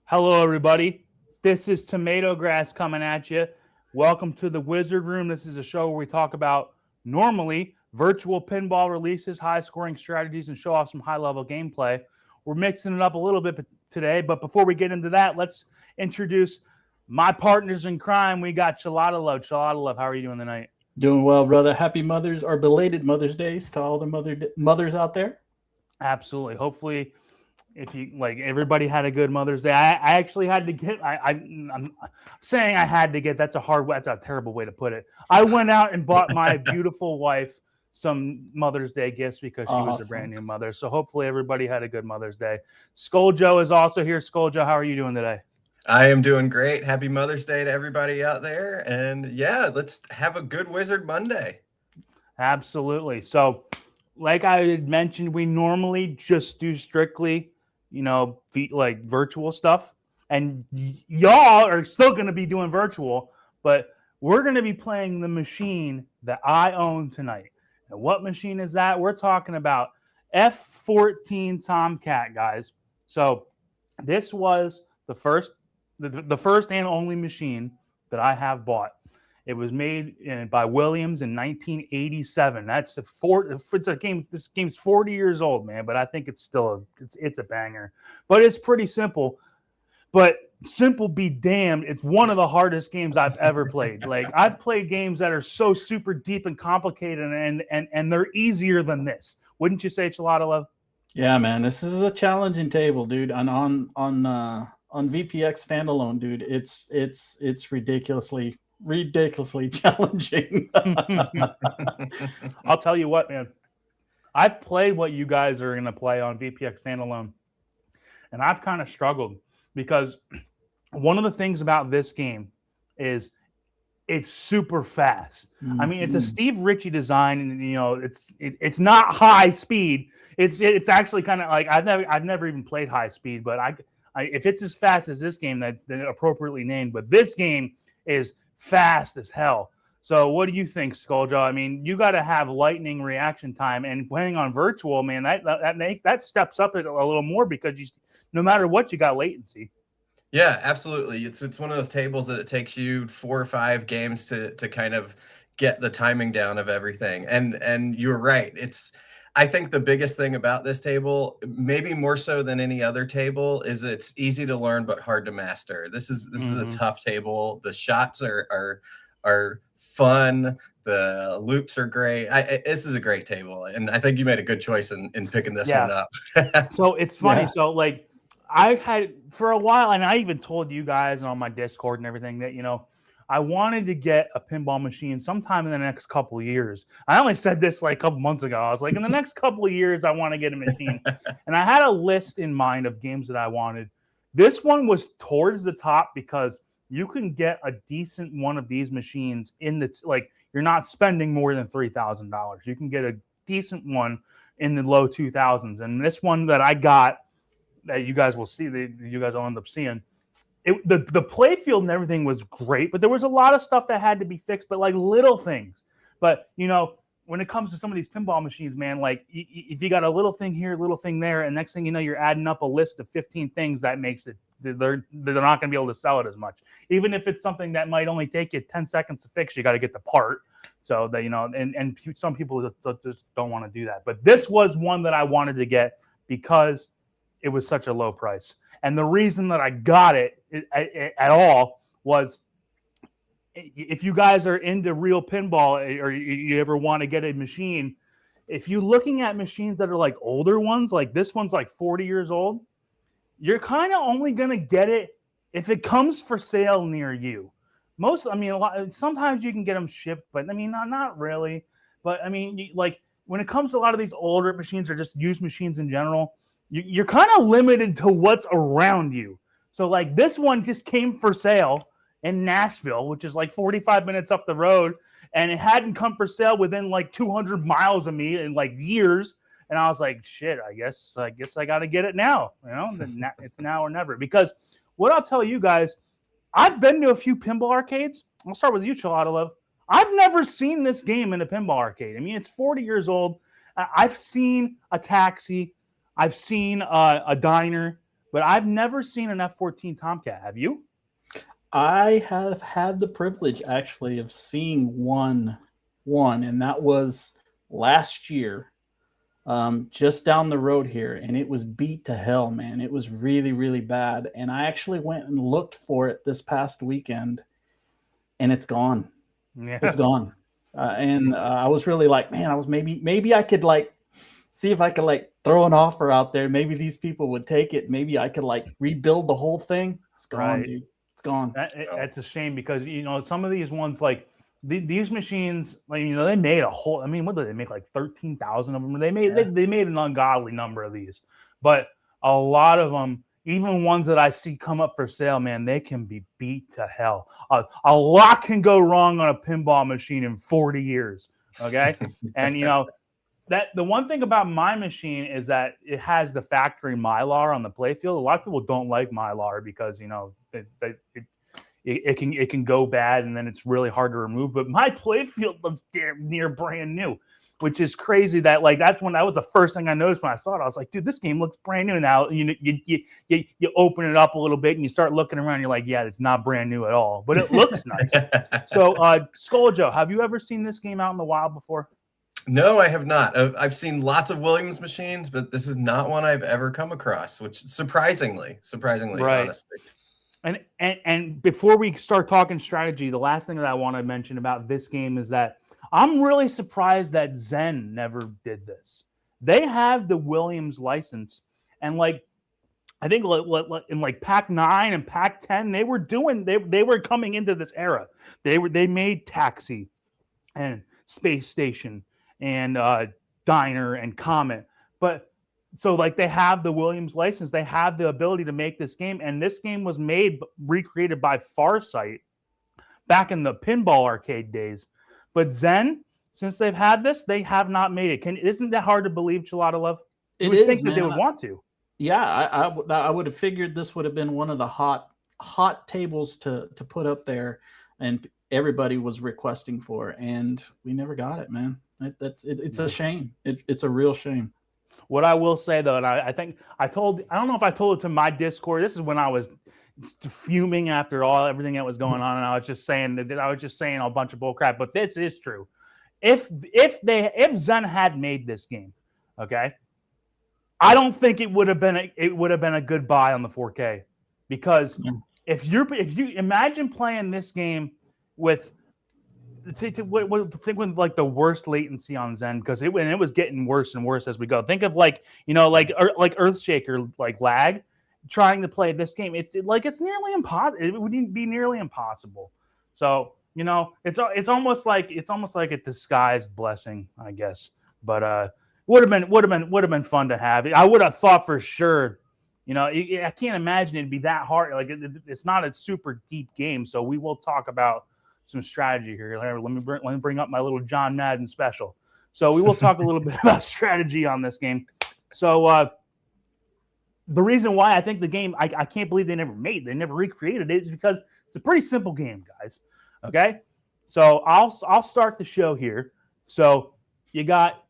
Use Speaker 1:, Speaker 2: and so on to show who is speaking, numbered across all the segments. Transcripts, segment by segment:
Speaker 1: Hello, everybody. This is TomatoGrass coming at you. Welcome to the Wizard Room. This is a show where we talk about normally virtual pinball releases, high-scoring strategies, and show off some high-level gameplay. We're mixing it up a little bit today, but before we get into that, let's introduce my partners in crime. We got Chalatalove. Chalatalove, how are you doing tonight?
Speaker 2: Doing well, brother. Happy Mother's or belated Mother's Days to all the mothers out there.
Speaker 1: Absolutely. Hopefully, if you like, everybody had a good Mother's Day. I actually had to get. I'm saying I had to get. That's a terrible way to put it. I went out and bought my beautiful wife some Mother's Day gifts because she was a brand new mother. So hopefully everybody had a good Mother's Day. Scoaljo is also here. Scoaljo, how are you doing today?
Speaker 3: I am doing great. Happy Mother's Day to everybody out there. And yeah, let's have a good Wizard Monday.
Speaker 1: Absolutely. So like I had mentioned, we normally just do strictly, like virtual stuff. And y'all are still going to be doing virtual, but we're going to be playing the machine that I own tonight. And what machine is that? We're talking about F-14 Tomcat, guys. So this was the first and only machine that I have bought. It was made by Williams in 1987. That's it's a game. This game's 40 years old, man. But I think it's still it's a banger. But it's pretty simple. But simple be damned, it's one of the hardest games I've ever played. Like I've played games that are so super deep and complicated, and they're easier than this. Wouldn't you say, Chalatalove?
Speaker 2: Yeah, man. This is a challenging table, dude. And on VPX standalone, dude, it's ridiculously challenging.
Speaker 1: I'll tell you what, man. I've played what you guys are going to play on VPX standalone, and I've kind of struggled because one of the things about this game is it's super fast. Mm-hmm. I mean, it's a Steve Ritchie design, and it's not high speed. It's actually kind of like I've never even played high speed, but I if it's as fast as this game, that's appropriately named. But this game is fast as hell. So what do you think, Scoaljo? I mean, you got to have lightning reaction time, and playing on virtual, man, that steps up it a little more because no matter what, you got latency.
Speaker 3: Yeah, absolutely. It's one of those tables that it takes you 4 or 5 games to kind of get the timing down of everything. And you're right. I think the biggest thing about this table, maybe more so than any other table, is it's easy to learn but hard to master. This is a tough table. The shots are fun. The loops are great. This is a great table, and I think you made a good choice in picking this one up.
Speaker 1: So it's funny. Yeah. So like I had for a while, and I even told you guys on my Discord and everything that I wanted to get a pinball machine sometime in the next couple of years. I only said this like a couple months ago. I was like, in the next couple of years, I want to get a machine. And I had a list in mind of games that I wanted. This one was towards the top because you can get a decent one of these machines you're not spending more than $3,000. You can get a decent one in the low 2000s. And this one that I got that you guys will see, that you guys will end up seeing. The play field and everything was great, but there was a lot of stuff that had to be fixed, but like little things. But when it comes to some of these pinball machines, man, like if you got a little thing here, little thing there, and next thing you know, you're adding up a list of 15 things, that makes it they're not going to be able to sell it as much. Even if it's something that might only take you 10 seconds to fix, you got to get the part. So that and some people just don't want to do that. But this was one that I wanted to get because it was such a low price. And the reason that I got it at all was, if you guys are into real pinball or you ever want to get a machine, if you're looking at machines that are like older ones, like this one's like 40 years old, you're kind of only going to get it if it comes for sale near you. Sometimes you can get them shipped, but not really. But like when it comes to a lot of these older machines or just used machines in general, you're kind of limited to what's around you. So like this one just came for sale in Nashville, which is like 45 minutes up the road, and it hadn't come for sale within like 200 miles of me in like years. And I was like, shit, I guess I got to get it now. It's now or never. Because what I'll tell you guys, I've been to a few pinball arcades. I'll start with you, Chalatalove. I've never seen this game in a pinball arcade. It's 40 years old. I've seen a taxi. I've seen a diner, but I've never seen an F-14 Tomcat. Have you?
Speaker 2: I have had the privilege actually of seeing one, and that was last year, just down the road here, and it was beat to hell, man. It was really, really bad, and I actually went and looked for it this past weekend, and it's gone.
Speaker 1: Yeah.
Speaker 2: It's gone, and I was really like, man, I was maybe I could like see if I could like throw an offer out there. Maybe these people would take it. Maybe I could like rebuild the whole thing. It's gone,
Speaker 1: right.
Speaker 2: Dude. It's gone.
Speaker 1: That's a shame because some of these ones, like these machines, like they made a whole. What did they make? Like 13,000 of them. They made an ungodly number of these, but a lot of them, even ones that I see come up for sale, man, they can be beat to hell. A lot can go wrong on a pinball machine in 40 years. Okay, and that the one thing about my machine is that it has the factory Mylar on the playfield. A lot of people don't like Mylar because it can go bad and then it's really hard to remove. But my playfield looks damn near brand new, which is crazy. That that was the first thing I noticed when I saw it. I was like, dude, this game looks brand new. Now you open it up a little bit and you start looking around. You're like, yeah, it's not brand new at all, but it looks nice. So, Scoaljo, have you ever seen this game out in the wild before?
Speaker 3: No, I have not. I've seen lots of Williams machines, but this is not one I've ever come across, which surprisingly,
Speaker 1: right.
Speaker 3: Honestly.
Speaker 1: And before we start talking strategy, the last thing that I want to mention about this game is that I'm really surprised that Zen never did this. They have the Williams license, and I think in Pac 9 and Pac 10, they were coming into this era. They made Taxi and Space Station and Diner and Comet, but so they have the Williams license. They have the ability to make this game, and this game was recreated by Farsight back in the pinball arcade days. But Zen, since they've had this, they have not made it. Isn't that hard to believe, Chalatalove? You would think that they would want to.
Speaker 2: Yeah, I would have figured this would have been one of the hot tables to put up there, and everybody was requesting for, and we never got it, man. It's a shame. It's a real shame.
Speaker 1: What I will say though, and I think I don't know if I told it to my Discord. This is when I was fuming after everything that was going on, and I was just saying a bunch of bull crap. But this is true. If Zen had made this game, okay, I don't think it would have been a good buy on the 4K, because if you imagine playing this game with the worst latency on Zen, because it was getting worse and worse as we go. Think of like Earthshaker lag, trying to play this game. It's nearly impossible. It would be nearly impossible. So it's almost like a disguised blessing, I guess. But would have been fun to have. I would have thought for sure. I can't imagine it'd be that hard. It's not a super deep game. So we will talk about some strategy here. Let me bring up my little John Madden special. So we will talk a little bit about strategy on this game. So the reason why I think the game, I can't believe they never recreated it, is because it's a pretty simple game, guys. Okay, so I'll start the show here. So you got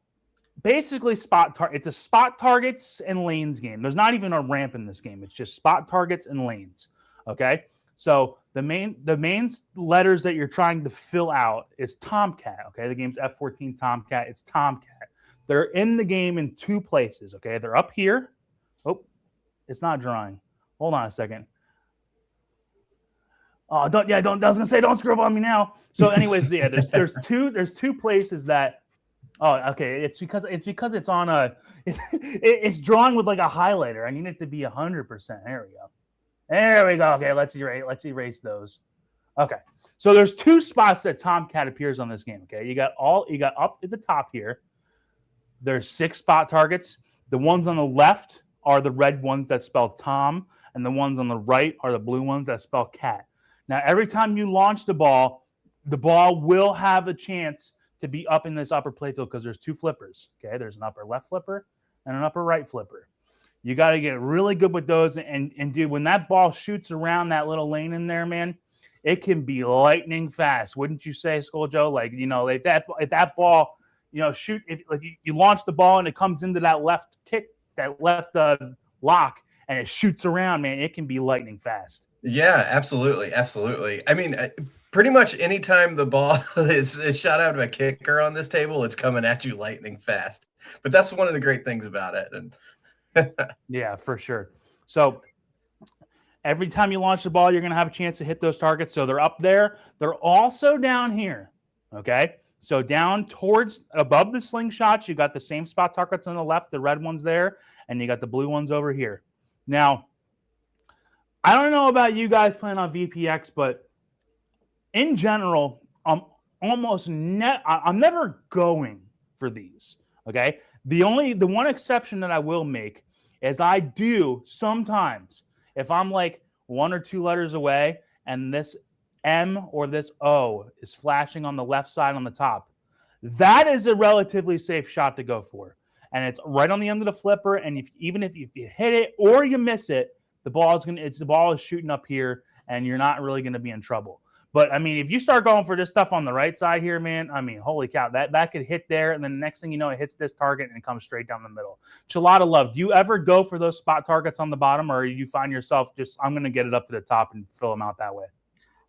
Speaker 1: basically it's a spot targets and lanes game. There's not even a ramp in this game. It's just spot targets and lanes. Okay, so the main letters that you're trying to fill out is Tomcat. Okay, the game's F-14 Tomcat. It's Tomcat. They're in the game in two places. Okay, they're up here. Oh, it's not drawing. Hold on a second. Oh, don't. I was gonna say don't screw up on me now. So, anyways, yeah, there's two places that. Oh, okay. It's because it's on a. It's drawing with like a highlighter. I need it to be 100%. There we go. There we go. Okay, let's erase those. Okay, so there's two spots that Tomcat appears on this game. Okay, you got up at the top here. There's 6 spot targets. The ones on the left are the red ones that spell Tom, and the ones on the right are the blue ones that spell cat. Now, every time you launch the ball will have a chance to be up in this upper playfield because there's 2 flippers. Okay, there's an upper left flipper and an upper right flipper. You got to get really good with those. And dude, when that ball shoots around that little lane in there, man, it can be lightning fast. Wouldn't you say, Scoaljo? Like, if that ball, if you launch the ball and it comes into that left kick, that left lock, and it shoots around, man, it can be lightning fast.
Speaker 3: Yeah, absolutely. Absolutely. I mean, pretty much anytime the ball is shot out of a kicker on this table, it's coming at you lightning fast. But that's one of the great things about it. And
Speaker 1: yeah, for sure. So every time you launch the ball, you're going to have a chance to hit those targets. So they're up there. They're also down here. Okay. So down above the slingshots, you got the same spot targets on the left, the red ones there, and you got the blue ones over here. Now, I don't know about you guys playing on VPX, but in general, I'm never going for these. Okay. The one exception that I will make is I do sometimes, if I'm like 1 or 2 letters away and this M or this O is flashing on the left side on the top, that is a relatively safe shot to go for. And it's right on the end of the flipper. And even if you hit it or you miss it, the ball is shooting up here and you're not really going to be in trouble. But, I mean, if you start going for this stuff on the right side here, man, I mean, holy cow, that could hit there, and then the next thing you know, it hits this target and it comes straight down the middle. Chalatalove, do you ever go for those spot targets on the bottom, or you find yourself just, I'm going to get it up to the top and fill them out that way?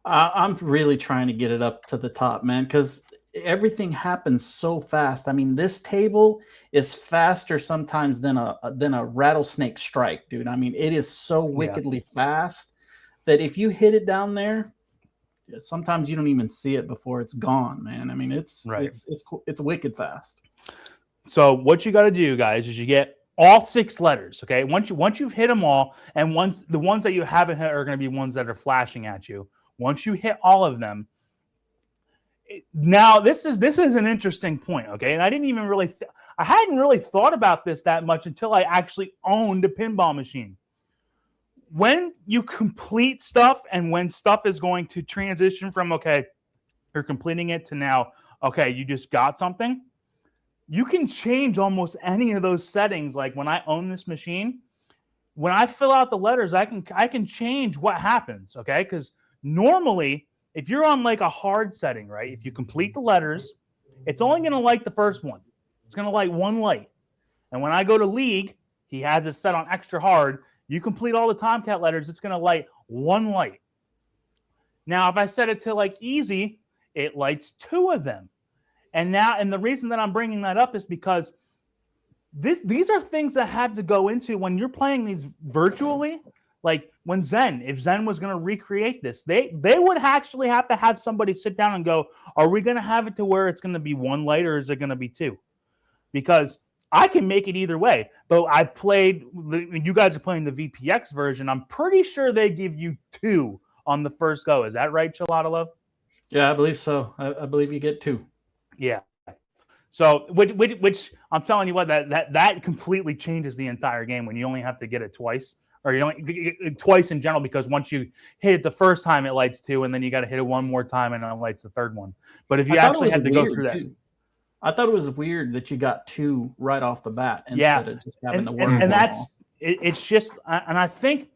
Speaker 2: I'm really trying to get it up to the top, man, because everything happens so fast. I mean, this table is faster sometimes than a rattlesnake strike, dude. I mean, it is so wickedly fast that if you hit it down there, sometimes you don't even see it before it's gone, man. I mean, it's wicked fast.
Speaker 1: So what you got to do, guys, is you get all 6 letters. Okay, once you've hit them all, and the ones that you haven't hit are going to be ones that are flashing at you. Once you hit all of them, now this is an interesting point. Okay, and I didn't even really I hadn't really thought about this that much until I actually owned a pinball machine. When you complete stuff and when stuff is going to transition from, okay, you're completing it to now, okay, you just got something, you can change almost any of those settings. Like when I own this machine, when I fill out the letters, I can change what happens, okay? Because normally, if you're on like a hard setting, right, if you complete the letters, it's only going to light the first one. It's going to light 1 light. And when I go to League, he has it set on extra hard. You complete all the Tomcat letters, it's going to light 1 light. Now, if I set it to like easy, it lights 2 of them. And the reason that I'm bringing that up is because these are things that have to go into when you're playing these virtually. Like when if Zen was going to recreate this, they would actually have to have somebody sit down and go, are we going to have it to where it's going to be 1 light or is it going to be 2? Because I can make it either way, but I've played, you guys are playing the VPX version. I'm pretty sure they give you 2 on the first go. Is that right, Chalatalove?
Speaker 2: Yeah, I believe so. I believe you get 2.
Speaker 1: Yeah. So, which I'm telling you what, that completely changes the entire game when you only have to get it twice, or you only twice in general, because once you hit it the first time, it lights 2, and then you got to hit it 1 more time, and it lights the third one. But if you actually had to go through that.
Speaker 2: I thought it was weird that you got 2 right off the bat instead of just having to work.
Speaker 1: And it's just, and I think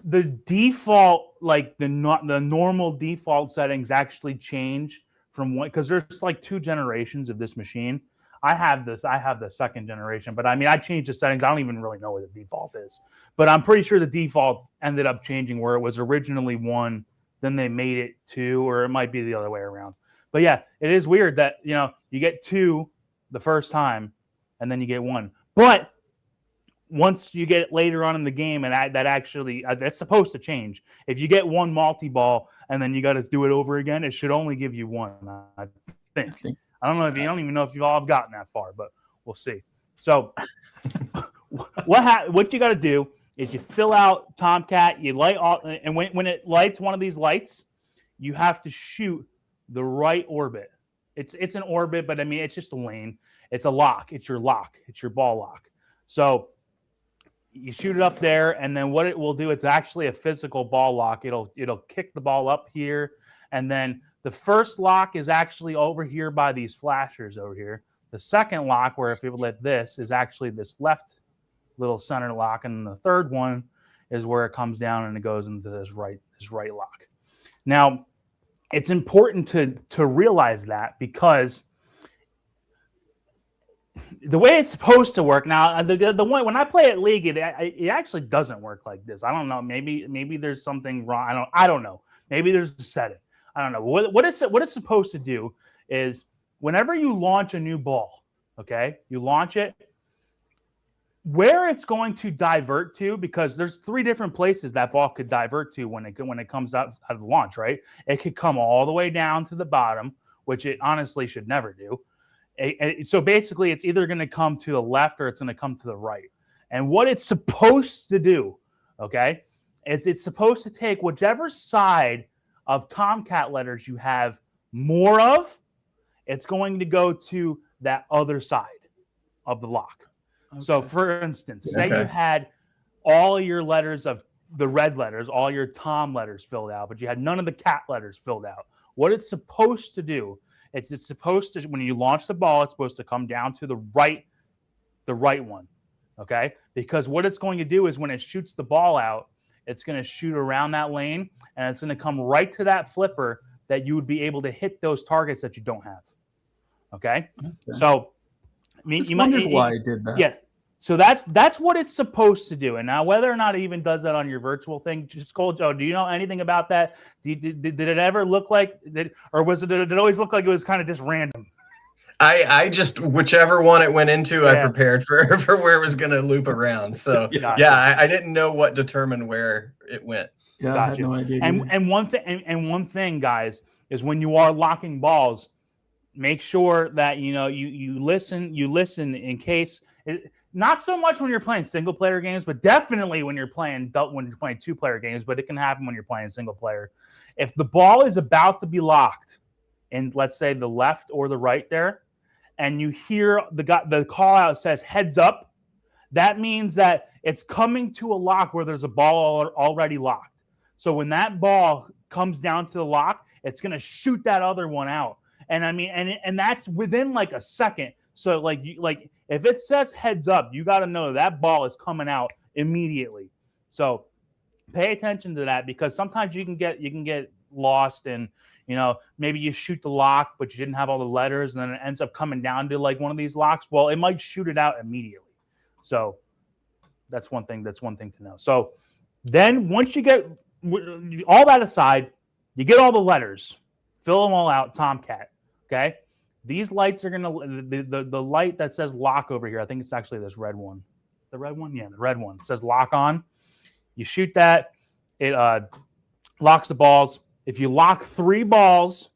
Speaker 1: the default, like the normal default settings actually changed from one, because there's like 2 generations of this machine. I have the second generation, but I mean, I changed the settings. I don't even really know what the default is, but I'm pretty sure the default ended up changing where it was originally 1, then they made it 2, or it might be the other way around. But yeah, it is weird that, you get 2 the first time and then you get 1. But once you get it later on in the game, and that's supposed to change. If you get 1 multi-ball and then you got to do it over again, it should only give you 1, I think. I don't know if you don't even know if you all have gotten that far, but we'll see. So what you got to do is you fill out Tomcat, you light all, and when it lights one of these lights, you have to shoot the right orbit. It's an orbit, but I mean, it's just a lane. It's a lock. It's your lock. It's your ball lock. So you shoot it up there, and then what it will do, it's actually a physical ball lock. It'll kick the ball up here, and then the first lock is actually over here by these flashers over here. The second lock, where if you let this, is actually this left little center lock, and the third one is where it comes down and it goes into this right lock. Now, it's important to realize that, because the way it's supposed to work now, the one when I play at League, it actually doesn't work like this. I don't know. Maybe there's something wrong. I don't know. Maybe there's a setting. I don't know. What it's supposed to do is whenever you launch a new ball, okay, you launch it, where it's going to divert to, because there's 3 different places that ball could divert to when it comes out of the launch, right? It could come all the way down to the bottom, which it honestly should never do. So basically, it's either going to come to the left or it's going to come to the right. And what it's supposed to do, okay, is it's supposed to take whichever side of Tomcat letters you have more of, it's going to go to that other side of the lock. Okay. So for instance, say you had all your letters of the red letters, all your Tom letters filled out, but you had none of the cat letters filled out. What it's supposed to do, it's supposed to, when you launch the ball, it's supposed to come down to the right one, okay? Because what it's going to do is when it shoots the ball out, it's going to shoot around that lane, and it's going to come right to that flipper that you would be able to hit those targets that you don't have. Okay? So, I mean, you might
Speaker 2: why I did that.
Speaker 1: Yeah. So that's what it's supposed to do. And now, whether or not it even does that on your virtual thing, just Scoaljo, do you know anything about that? Did it ever look like that, or did it always look like it was kind of just random?
Speaker 3: I just, whichever one it went into, I prepared for where it was going to loop around. So I didn't know what determined where it went.
Speaker 2: Yeah, I had no idea.
Speaker 1: And one thing, guys, is when you are locking balls, make sure that you listen in case not so much when you're playing single player games, but definitely when you're playing 2-player games. But it can happen when you're playing single player. If the ball is about to be locked in, let's say, the left or the right there, and you hear the call out says heads up, that means that it's coming to a lock where there's a ball already locked. So when that ball comes down to the lock, it's going to shoot that other one out. And I mean, and that's within like a second. So like if it says heads up, you got to know that ball is coming out immediately. So pay attention to that, because sometimes you can get lost and maybe you shoot the lock, but you didn't have all the letters, and then it ends up coming down to like one of these locks. Well, it might shoot it out immediately. So that's one thing to know. So then once you get all that aside, you get all the letters, fill them all out, Tomcat. Okay. These lights are going to, the light that says lock over here, I think it's actually this red one. The red one? Yeah, the red one. It says lock on. You shoot that, it locks the balls. If you lock 3 balls,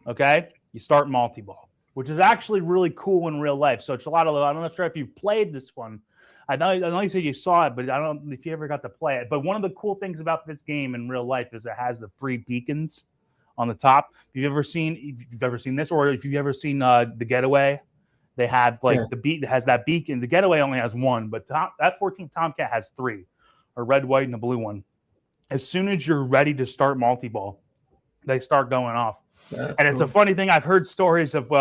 Speaker 1: okay, you start multi-ball, which is actually really cool in real life. So it's I'm not sure if you've played this one. I know you said you saw it, but I don't know if you ever got to play it. But one of the cool things about this game in real life is it has the 3 beacons on the top. If you've ever seen this, or if you've ever seen The Getaway, they have the beat that has that beacon. The Getaway only has 1, but that F-14 Tomcat has 3, a red, white, and a blue one. As soon as you're ready to start multi-ball, they start going off. And it's a funny thing. I've heard stories of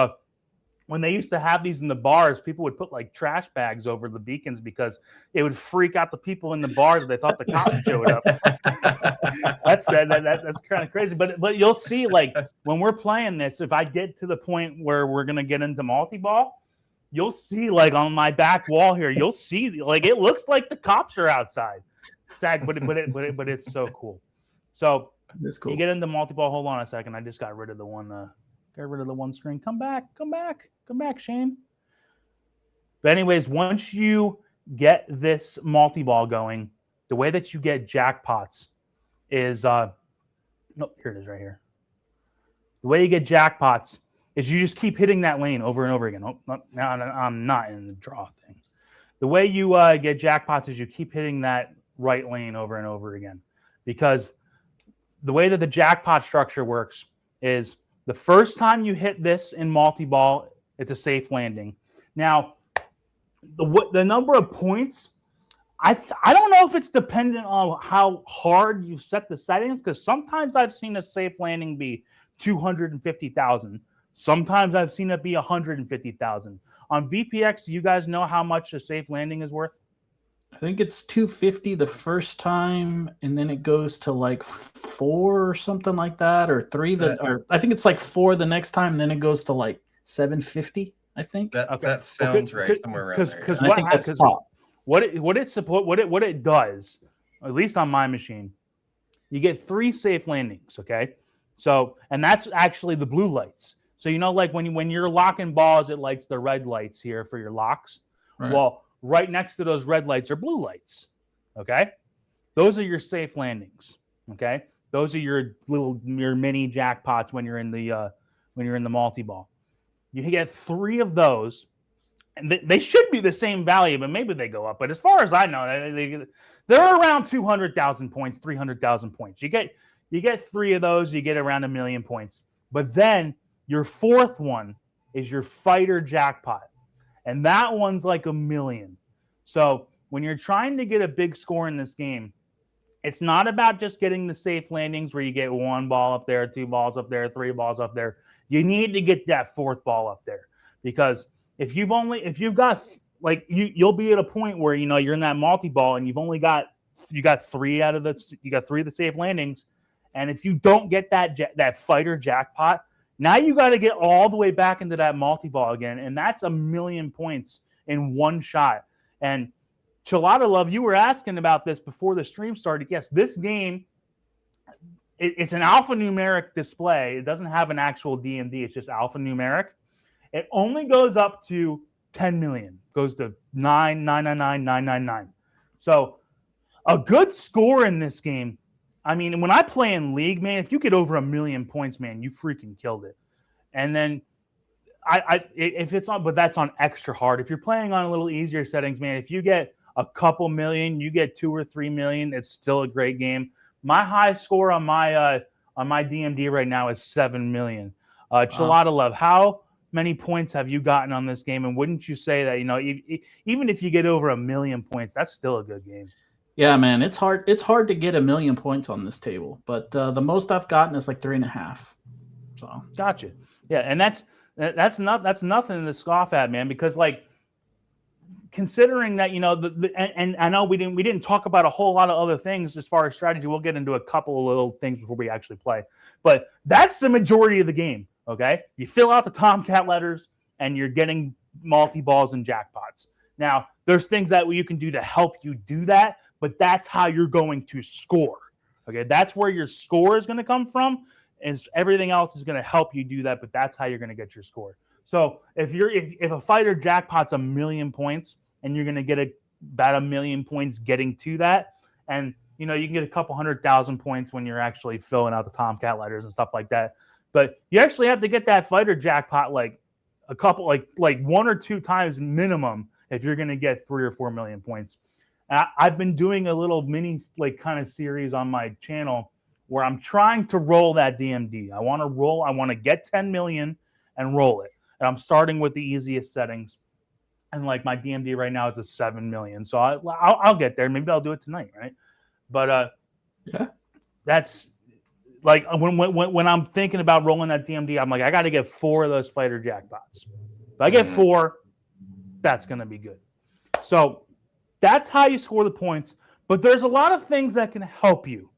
Speaker 1: when they used to have these in the bars, people would put like trash bags over the beacons because it would freak out the people in the bar that they thought the cops showed up. That's kind of crazy. But you'll see, like when we're playing this, if I get to the point where we're gonna get into multi-ball, you'll see like on my back wall here, you'll see like it looks like the cops are outside. But it's so cool. So
Speaker 2: That's cool.
Speaker 1: you get into multi-ball. Hold on a second. I just got rid of the one. Got rid of the one screen. Come back, Shane. But anyways, once you get this multi-ball going, the way that you get jackpots is here it is right here. The way you get jackpots is you just keep hitting that lane over and over again. Oh, no, now I'm not in the draw thing. The way you get jackpots is you keep hitting that right lane over and over again, because the way that the jackpot structure works is the first time you hit this in multi-ball, it's a safe landing. Now, the number of points, I don't know if it's dependent on how hard you set the settings, because sometimes I've seen a safe landing be 250,000. Sometimes I've seen it be 150,000. On VPX, do you guys know how much a safe landing is worth?
Speaker 2: I think it's 250 the first time, and then it goes to like 4 or something like that, or 3. Or I think it's like 4 the next time, and then it goes to like 750. I think
Speaker 3: that sounds right, somewhere around there.
Speaker 1: Because
Speaker 2: what
Speaker 1: it does, at least on my machine, you get 3 safe landings. Okay, so and that's actually the blue lights. So like when you're locking balls, it lights the red lights here for your locks. Right. Well, right next to those red lights are blue lights. Okay, those are your safe landings. Okay, those are your mini jackpots when you're in the multi-ball. You get 3 of those, and they should be the same value, but maybe they go up. But as far as I know, they're around 200,000 points, 300,000 points. You get 3 of those, you get around 1 million points. But then your 4th one is your fighter jackpot. And that one's like 1 million. So when you're trying to get a big score in this game, it's not about just getting the safe landings where you get 1 ball up there, 2 balls up there, 3 balls up there. You need to get that 4th ball up there, because if you've got like you'll be at a point where you're in that multi-ball and you got 3 of the safe landings, and if you don't get that fighter jackpot, now you got to get all the way back into that multi-ball again, and that's 1 million points in one shot. And Chalatalove, you were asking about this before the stream started. Yes, this game, it's an alphanumeric display. It doesn't have an actual DMD. It's just alphanumeric. It only goes up to 10 million. Goes to 9,999,999. So a good score in this game. I mean, when I play in League, man, if you get over 1 million points, man, you freaking killed it. And then if it's on, but that's on extra hard. If you're playing on a little easier settings, man, if you get a couple million, you get 2 or 3 million, it's still a great game. My high score on my DMD right now is 7 million. Chalatalove, how many points have you gotten on this game? And wouldn't you say that even if you get over 1 million points, that's still a good game?
Speaker 2: Yeah, man, it's hard. It's hard to get 1 million points on this table, but the most I've gotten is like 3.5. So
Speaker 1: gotcha. Yeah, and that's nothing to scoff at, man. Because like, considering that and I know we didn't talk about a whole lot of other things as far as strategy. We'll get into a couple of little things before we actually play, but that's the majority of the game. Okay, you fill out the Tomcat letters, and you're getting multi-balls and jackpots. Now, there's things that you can do to help you do that, but that's how you're going to score. Okay, that's where your score is going to come from, and everything else is going to help you do that, but that's how you're going to get your score. So if a fighter jackpot's 1 million points, and you're going to get about 1 million points getting to that, and you can get a couple 100,000 points when you're actually filling out the Tomcat letters and stuff like that. But you actually have to get that fighter jackpot like a couple, like 1 or 2 times minimum if you're going to get 3 or 4 million points. I've been doing a little mini kind of series on my channel where I'm trying to roll that DMD. I want to get 10 million and roll it. And I'm starting with the easiest settings. And like my DMD right now is a 7 million. So I'll get there. Maybe I'll do it tonight, right? But
Speaker 2: yeah,
Speaker 1: that's like when I'm thinking about rolling that DMD, I'm like, I got to get 4 of those fighter jackpots. If I get 4, that's going to be good. So that's how you score the points. But there's a lot of things that can help you.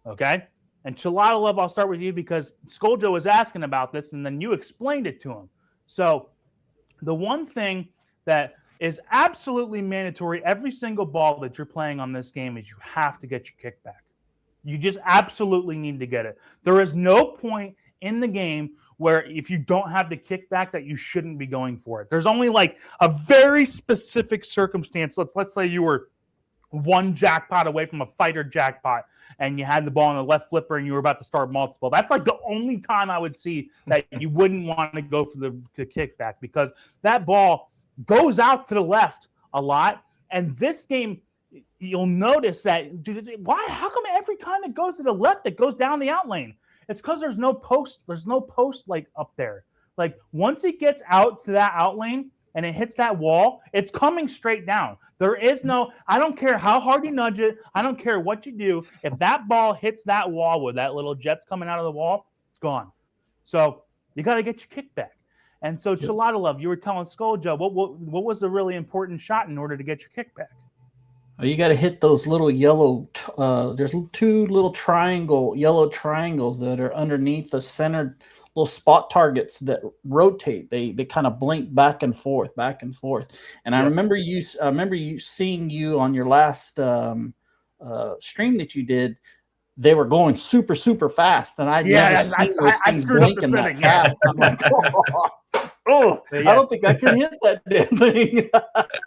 Speaker 1: Okay? And Chalatalove, I'll start with you because Scoaljo was asking about this, and then you explained it to him. So the one thing that is absolutely mandatory every single ball that you're playing on this game is you have to get your kickback. You just absolutely need to get it. There is no point in the game where if you don't have the kickback that you shouldn't be going for it. There's only like a very specific circumstance. Let's say you were one jackpot away from a fighter jackpot and you had the ball on the left flipper and you were about to start multiple. That's like the only time I would see that you wouldn't want to go for the kickback because that ball goes out to the left a lot. And this game, you'll notice that, dude, why? How come every time it goes to the left, it goes down the out lane? It's because there's no post. There's no post like up there. Like once it gets out to that out lane and it hits that wall, it's coming straight down. There is no, I don't care how hard you nudge it. I don't care what you do. If that ball hits that wall with that little jet's coming out of the wall, it's gone. So you got to get your kickback. And so Chalatalove, you were telling Scoaljo, what was the really important shot in order to get your kickback?
Speaker 2: You got to hit those little yellow. There's 2 little yellow triangles that are underneath the center little spot targets that rotate. They kind of blink back and forth. And I remember seeing you on your last stream that you did. They were going super, super fast, and I
Speaker 1: screwed up the setting.
Speaker 2: Yeah. I'm like, I don't think I can hit that damn thing.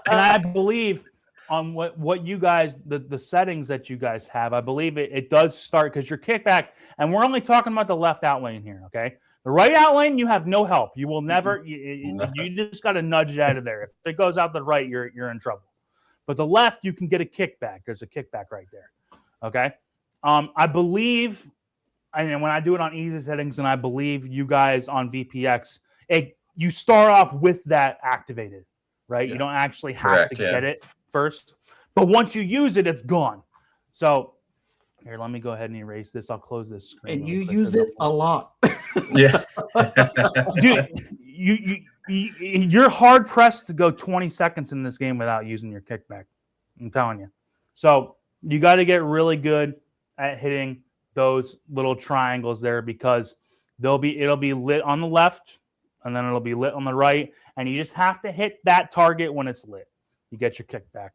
Speaker 1: And I believe on what you guys, the settings that you guys have, I believe it does start because your kickback, and we're only talking about the left out lane here, okay? The right out lane, you have no help. You will never, you just got to nudge it out of there. If it goes out the right, you're in trouble. But the left, you can get a kickback. There's a kickback right there, okay? I believe, and when I do it on easy settings, and I believe you guys on VPX, you start off with that activated, right? You don't actually have to get it first. But once you use it, it's gone. So here, let me go ahead and erase this. I'll close this screen.
Speaker 2: And you use it a lot.
Speaker 3: Yeah.
Speaker 1: Dude, you're hard pressed to go 20 seconds in this game without using your kickback. I'm telling you. So you got to get really good at hitting those little triangles there because it'll be lit on the left and then it'll be lit on the right, and you just have to hit that target when it's lit. You get your kickback.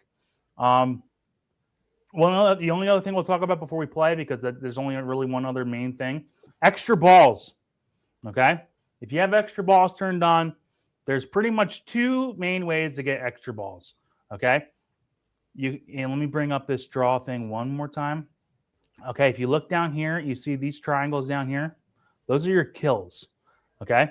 Speaker 1: The only other thing we'll talk about before we play, because there's only really one other main thing: extra balls. Okay, if you have extra balls turned on, there's pretty much 2 main ways to get extra balls. Okay, and let me bring up this draw thing one more time. Okay, if you look down here, you see these triangles down here. Those are your kills. Okay,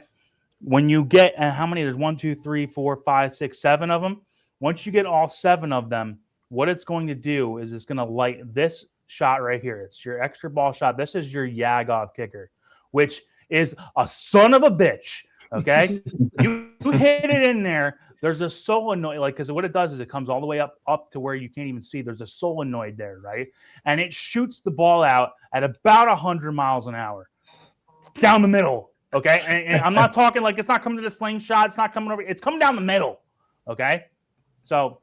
Speaker 1: when you get, and how many? There's 1, 2, 3, 4, 5, 6, 7 of them. Once you get all 7 of them, what it's going to do is it's going to light this shot right here. It's your extra ball shot. This is your Yagov kicker, which is a son of a bitch. Okay, you hit it in there. There's a solenoid, because what it does is it comes all the way up to where you can't even see. There's a solenoid there, right? And it shoots the ball out at about 100 miles an hour down the middle. Okay, and I'm not talking like it's not coming to the slingshot. It's not coming over. It's coming down the middle. Okay, so,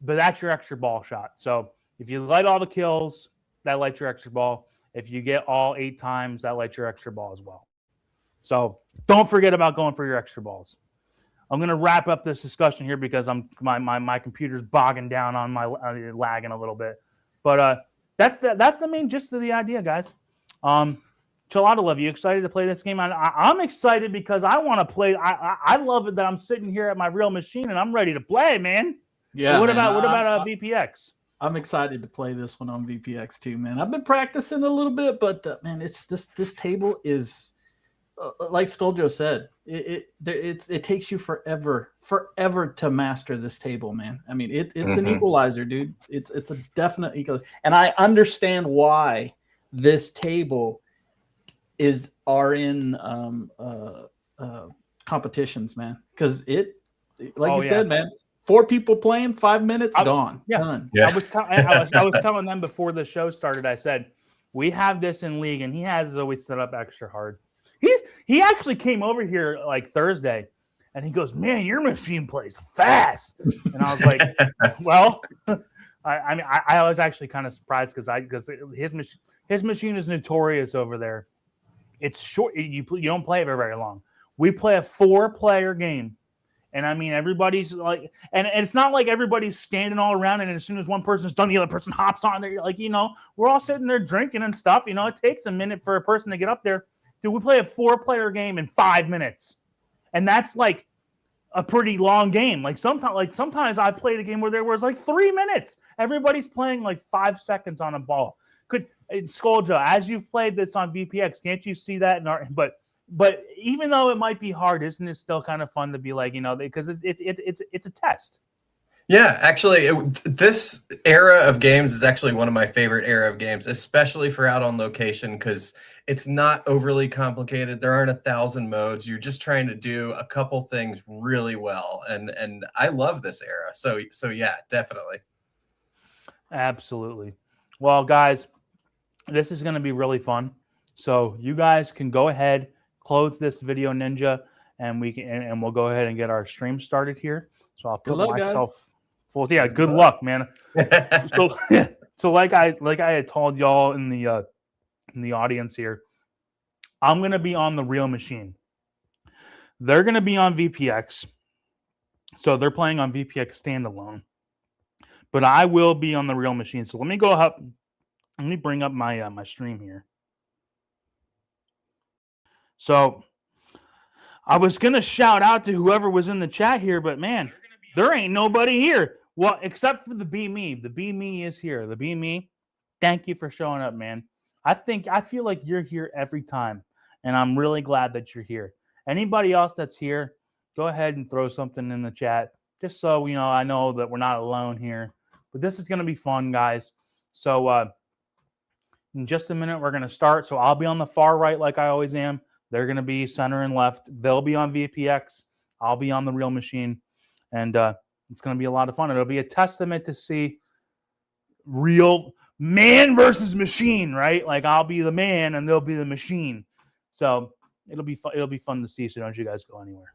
Speaker 1: but that's your extra ball shot. So if you light all the kills, that lights your extra ball. If you get all 8 times, that lights your extra ball as well. So don't forget about going for your extra balls. I'm going to wrap up this discussion here because my computer's bogging down on my lagging a little bit. But that's the main gist of the idea, guys. Chalatalove, you excited to play this game? I'm excited because I want to play. I love it that I'm sitting here at my real machine and I'm ready to play, man.
Speaker 2: Yeah.
Speaker 1: What about VPX?
Speaker 2: I'm excited to play this one on VPX too, man. I've been practicing a little bit, but man, it's this table is like Scoaljo said. It takes you forever to master this table, man. I mean, it's an equalizer, dude. It's a definite equalizer, and I understand why this table are in competitions, man. Because you said, man, 4 people playing, 5 minutes, gone, done.
Speaker 1: Yeah. I was telling them before the show started. I said we have this in league, and he has always set up extra hard. He actually came over here like Thursday, And he goes, man, your machine plays fast. And I was like, well, I was actually kind of surprised because his machine is notorious over there. It's short. You don't play it very long. We play a 4-player game. And I mean, everybody's like, and it's not like everybody's standing all around. And as soon as one person's done, the other person hops on there. Like, we're all sitting there drinking and stuff. It takes a minute for a person to get up there. Dude, we play a 4-player game in 5 minutes. And that's like a pretty long game. Like sometimes I've played a game where there was like 3 minutes. Everybody's playing like 5 seconds on a ball. Scoaljo, as you've played this on VPX, can't you see that? But even though it might be hard, isn't it still kind of fun to be like, because it's a test.
Speaker 3: Yeah, actually, this era of games is actually one of my favorite era of games, especially for out on location, because it's not overly complicated. There aren't 1,000 modes. You're just trying to do a couple things really well, and I love this era. So yeah, definitely.
Speaker 1: Absolutely. Well, guys, this is going to be really fun. So you guys can go ahead, close this video, Ninja, and we'll go ahead and get our stream started here. So I'll put myself full. Yeah, good luck, man. So like I had told y'all in the audience here, I'm gonna be on the real machine. They're gonna be on VPX, so they're playing on VPX standalone. But I will be on the real machine. So let me go up. Let me bring up my my stream here. So I was gonna shout out to whoever was in the chat here, but man, there ain't nobody here. Well, except for the Be Me. The Be Me is here. The Be Me. Thank you for showing up, man. I feel like you're here every time, and I'm really glad that you're here. Anybody else that's here, go ahead and throw something in the chat, just so I know that we're not alone here. But this is gonna be fun, guys. So in just a minute, we're gonna start. So I'll be on the far right, like I always am. They're going to be center and left. They'll be on VPX. I'll be on the real machine. And it's going to be a lot of fun. It'll be a testament to see real man versus machine, right? Like I'll be the man and they'll be the machine. So it'll be fun. It'll be fun to see. So don't you guys go anywhere.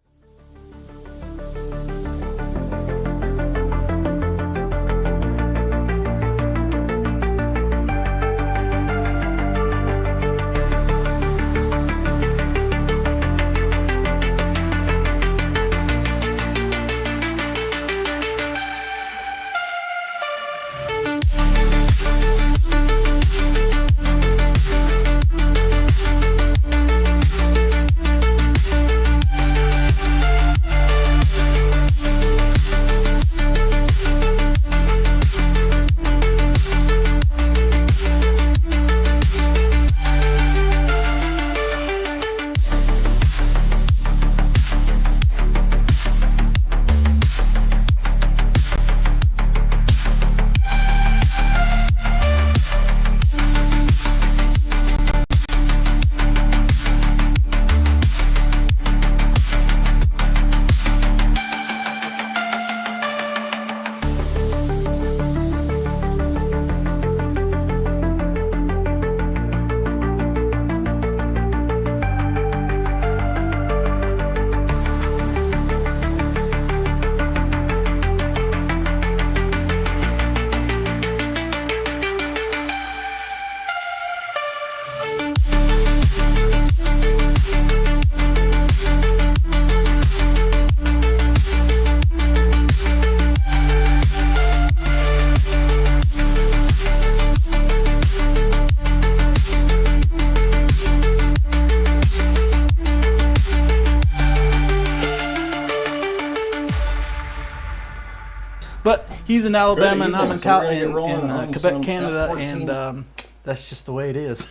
Speaker 2: But he's in Alabama and I'm in
Speaker 4: So we're gonna get
Speaker 2: in
Speaker 4: rolling on
Speaker 2: Quebec,
Speaker 4: some
Speaker 2: Canada,
Speaker 4: F-14.
Speaker 2: and that's just the way it is.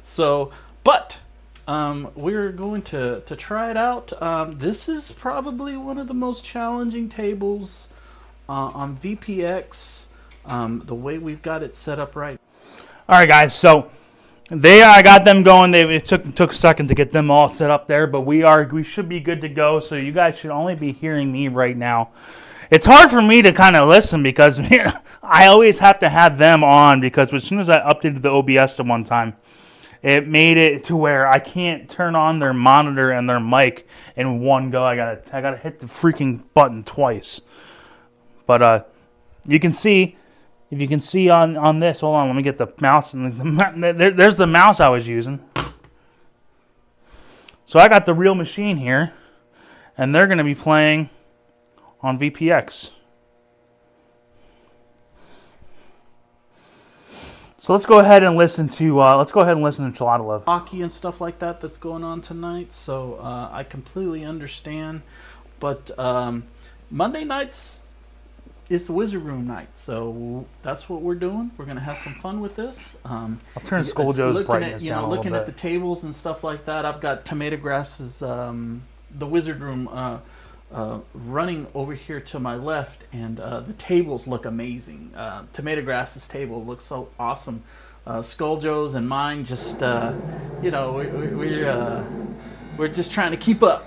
Speaker 2: So, but we're going to try it out. This is probably one of the most challenging tables on VPX. The way we've got it set up right.
Speaker 1: All right, guys. So I got them going. It took a second to get them all set up there, but we should be good to go. So you guys should only be hearing me right now. It's hard for me to kind of listen because I always have to have them on because as soon as I updated the OBS to one time, it made it to where I can't turn on their monitor and their mic in one go. I gotta hit the freaking button twice. But you can see, if you can see on this, hold on, let me get the mouse. There's the mouse I was using. So I got the real machine here, and they're going to be playing on VPX. So let's go ahead and listen to Chalatalove.
Speaker 2: Hockey and stuff like that that's going on tonight, so I completely understand. But Monday nights is the Wizard Room night, so that's what we're doing. We're gonna have some fun with this.
Speaker 1: I'll turn Scoaljo's brightness down a little bit.
Speaker 2: Looking at the tables and stuff like that, I've got TomatoGrass's the Wizard Room running over here to my left, and the tables look amazing. TomatoGrass's table looks so awesome. Scoaljo's and mine just, we're just trying to keep up.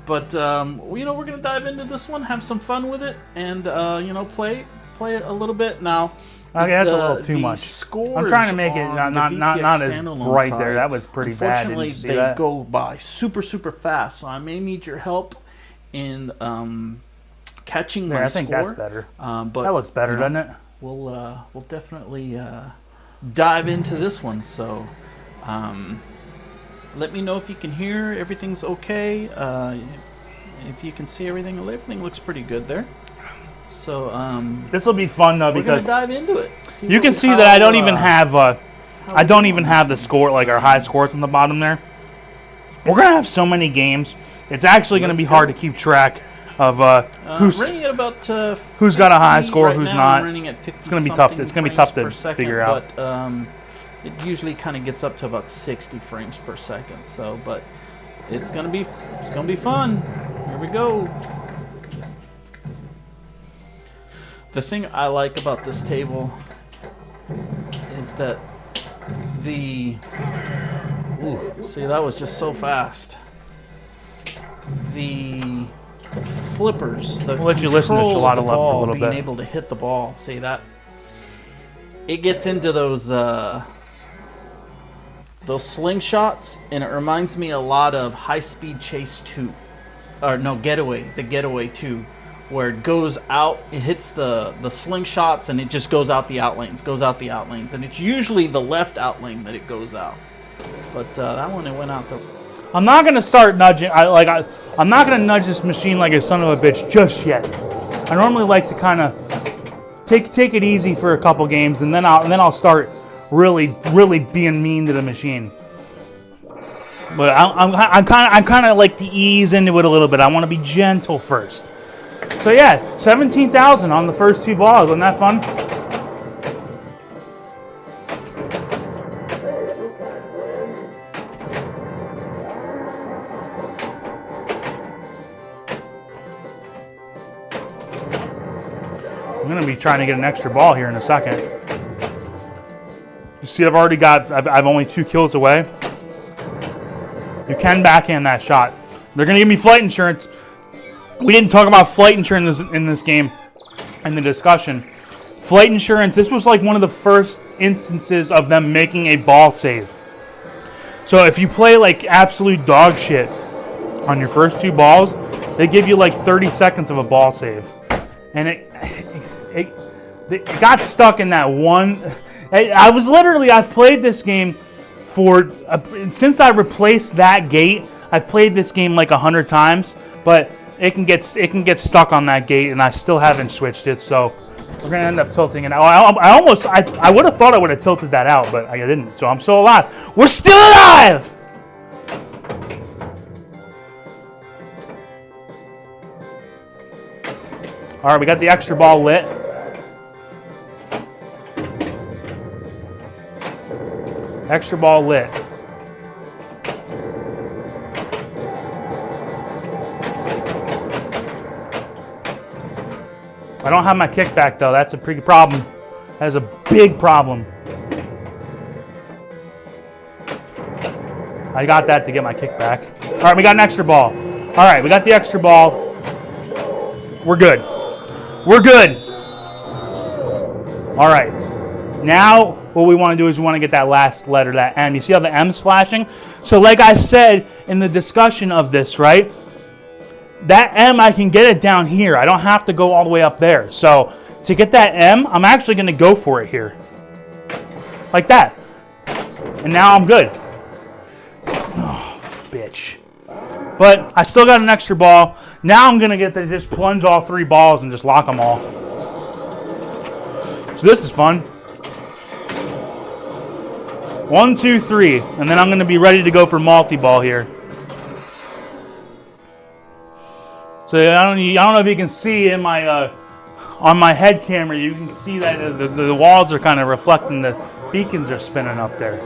Speaker 2: But we're gonna dive into this one, have some fun with it, and play it a little bit now.
Speaker 1: Okay, that's a little too much. I'm trying to make it not as bright
Speaker 2: side,
Speaker 1: there. That was pretty bad. Did you see
Speaker 2: they
Speaker 1: that?
Speaker 2: go by super fast, so I may need your help in catching my
Speaker 1: I think
Speaker 2: score.
Speaker 1: that's better.
Speaker 2: But
Speaker 1: that looks better, doesn't it?
Speaker 2: We'll definitely dive into this one. So let me know if you can hear everything's okay. If you can see everything looks pretty good there. So
Speaker 1: this will be fun though, because
Speaker 2: we're gonna dive into it.
Speaker 1: You can see that I don't even have the score, like our high scores on the bottom there. We're gonna have so many games. It's actually gonna be hard to keep track of who's
Speaker 2: running at about
Speaker 1: who's got a high score,
Speaker 2: right
Speaker 1: who's
Speaker 2: now.
Speaker 1: not.
Speaker 2: I'm running at 50
Speaker 1: It's gonna be tough. It's gonna be tough to figure out.
Speaker 2: But it usually kind of gets up to about 60 frames per second. So, but it's gonna be fun. Here we go. The thing I like about this table is that see, that was just so fast. The flippers,
Speaker 1: We'll let you listen to Chalatalove for a little bit.
Speaker 2: Being able to hit the ball, see that? It gets into those slingshots, and it reminds me a lot of High Speed Chase 2, or no, the Getaway 2. Where it goes out, it hits the slingshots, and it just goes out the outlanes, and it's usually the left outlane that it goes out. But that one, it went out the.
Speaker 1: I'm not gonna start nudging. I'm not gonna nudge this machine like a son of a bitch just yet. I normally like to kind of take it easy for a couple games, and then I'll start really being mean to the machine. But I'm kind of like to ease into it a little bit. I want to be gentle first. So yeah, 17,000 on the first two balls. Wasn't that fun? I'm going to be trying to get an extra ball here in a second. You see, I've only 2 kills away. You can backhand that shot. They're going to give me flight insurance. We didn't talk about flight insurance in this game in the discussion. Flight insurance, this was like one of the first instances of them making a ball save. So if you play like absolute dog shit on your first 2 balls, they give you like 30 seconds of a ball save. And it got stuck in that one. I've played this game since I replaced that gate, I've played this game like 100 times, but it can get stuck on that gate, and I still haven't switched it. So we're gonna end up tilting it out. I would have thought I would have tilted that out, but I didn't. So I'm still alive. We're still alive. All right, we got the extra ball lit. Extra ball lit. I don't have my kickback though. That's a pretty problem. That is a big problem. I got that to get my kickback. All right, we got an extra ball. All right, we got the extra ball. We're good. We're good. All right. Now what we want to do is we want to get that last letter, that M. You see how the M's flashing? So like I said in the discussion of this, right? That M, I can get it down here. I don't have to go all the way up there. So to get that M, I'm actually going to go for it here. Like that. And now I'm good. Oh, bitch. But I still got an extra ball. Now I'm going to get to just plunge all 3 balls and just lock them all. So this is fun. 1, 2, 3. And then I'm going to be ready to go for multi-ball here. So I don't know if you can see in my on my head camera, you can see that the walls are kind of reflecting, the beacons are spinning up there. So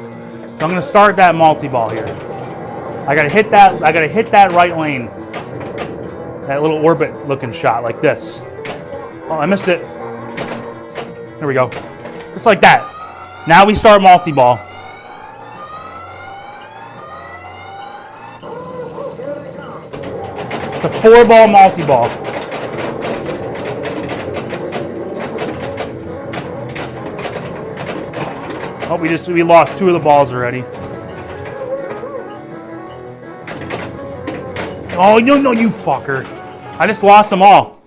Speaker 1: I'm going to start that multi-ball here. I got to hit that right lane. That little orbit looking shot like this. Oh, I missed it. There we go. Just like that. Now we start multi-ball. It's a 4-ball multi-ball. Oh, we lost 2 of the balls already. Oh, no, you fucker. I just lost them all.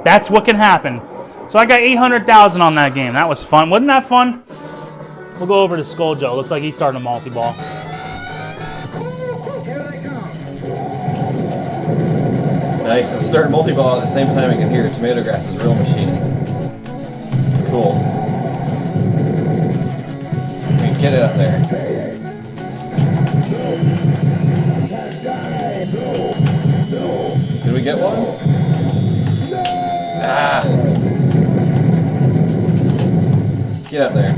Speaker 1: That's what can happen. So I got 800,000 on that game. That was fun. Wasn't that fun? We'll go over to Scoaljo. Looks like he's starting a multi-ball.
Speaker 4: Nice. Let's start multi-ball at the same time I can hear TomatoGrass's real machine. It's cool. We can get it up there. Did we get one? Ah! Get up there.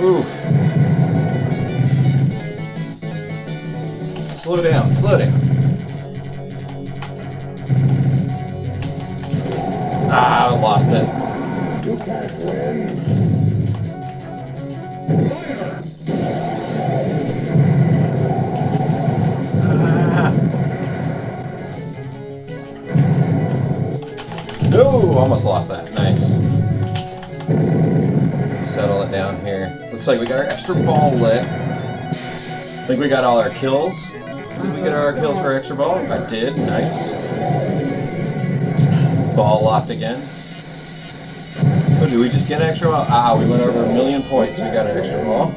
Speaker 4: Ooh. Slow down, slow down. Ah, I lost it. No, almost lost that. Nice. Settle it down here. Looks like we got our extra ball lit. I think we got all our kills. Did we get our kills for extra ball? I did. Nice. Ball locked again. Oh, did we just get an extra ball? Ah, we went over 1,000,000 points. We got an extra ball.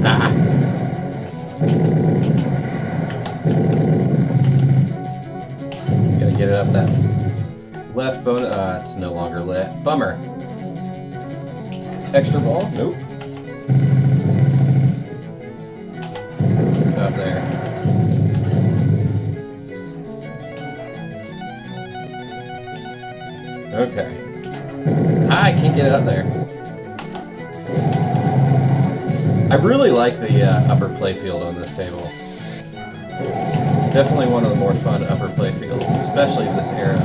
Speaker 4: Ah. Gotta get it up that left bone. It's no longer lit. Bummer. Extra ball? Nope. Up there. Okay. I can't get it up there. I really like the upper playfield on this table. It's definitely one of the more fun upper playfields, especially in this era.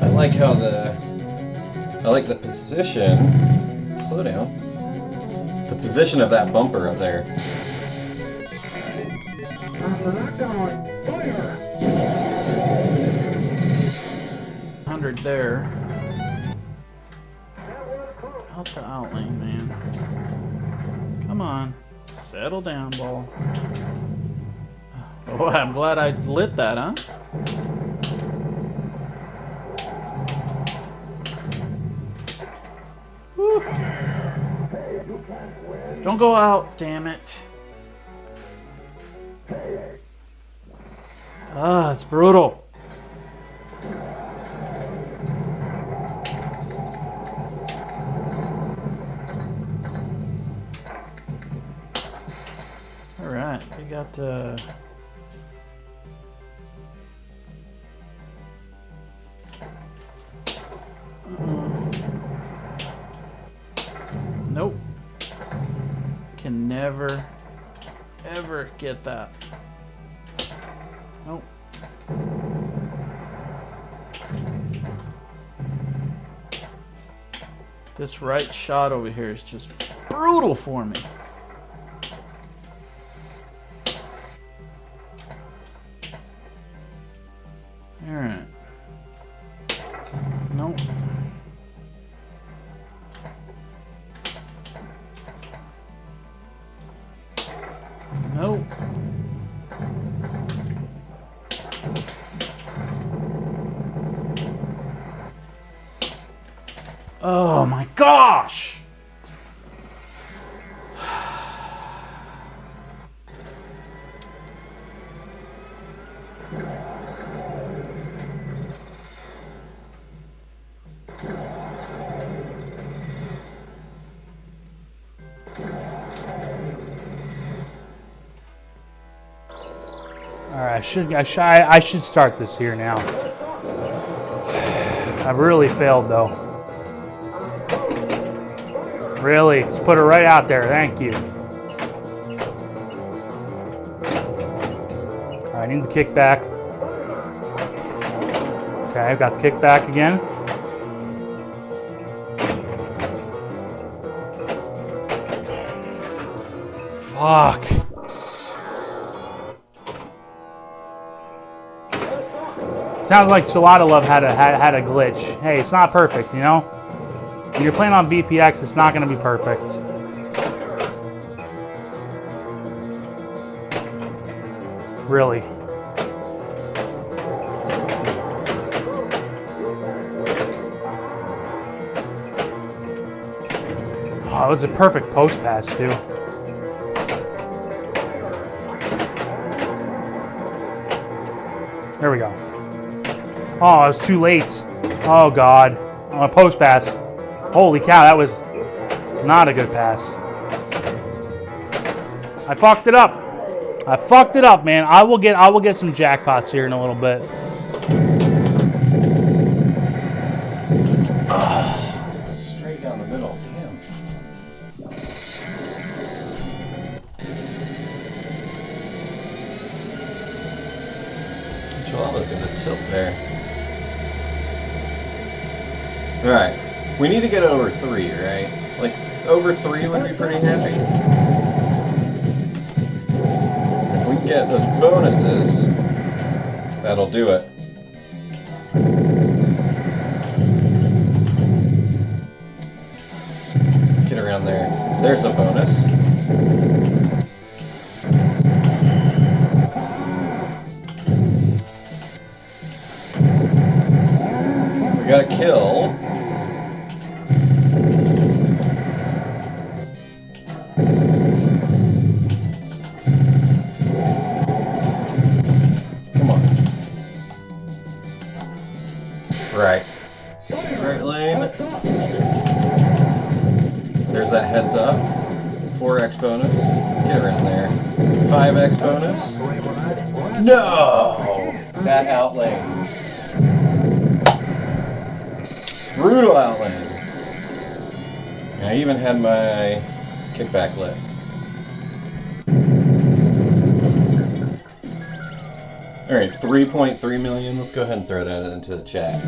Speaker 4: I like how I like the position. Slow down. The position of that bumper up there.
Speaker 2: 100 there. Out the outlane, man. Come on. Settle down, ball. Oh, I'm glad I lit that, huh? Woo. Don't go out, damn it. Ah, it's brutal. All right, we got nope. Can never ever get that. Nope. This right shot over here is just brutal for me.
Speaker 1: Oh my gosh! All right, I should start this here now. I've really failed though. Really, let's put it right out there. Thank you. All right, I need the kickback. Okay, I've got the kickback again. Fuck. Sounds like Chalatalove had a glitch. Hey, it's not perfect, you know? When you're playing on VPX, it's not going to be perfect. Really. Oh, it was a perfect post pass, too. There we go. Oh, it was too late. Oh, God. On a post pass. Holy cow, that was not a good pass. I fucked it up. I fucked it up, man. I will get some jackpots here in a little bit.
Speaker 4: Straight down the middle. Damn. Chalatalove gonna tilt there. Alright. We need to get over 3, right? Like, over 3 would be pretty happy. If we can get those bonuses, that'll do it. Get around there. There's a bonus. We got a kill. Right. Right lane. There's that heads up. 4x bonus. Get around there. 5x bonus. No! That outlane. Brutal outlane. And I even had my kickback lit. Alright, 3.3 million. Let's go ahead and throw that into the chat.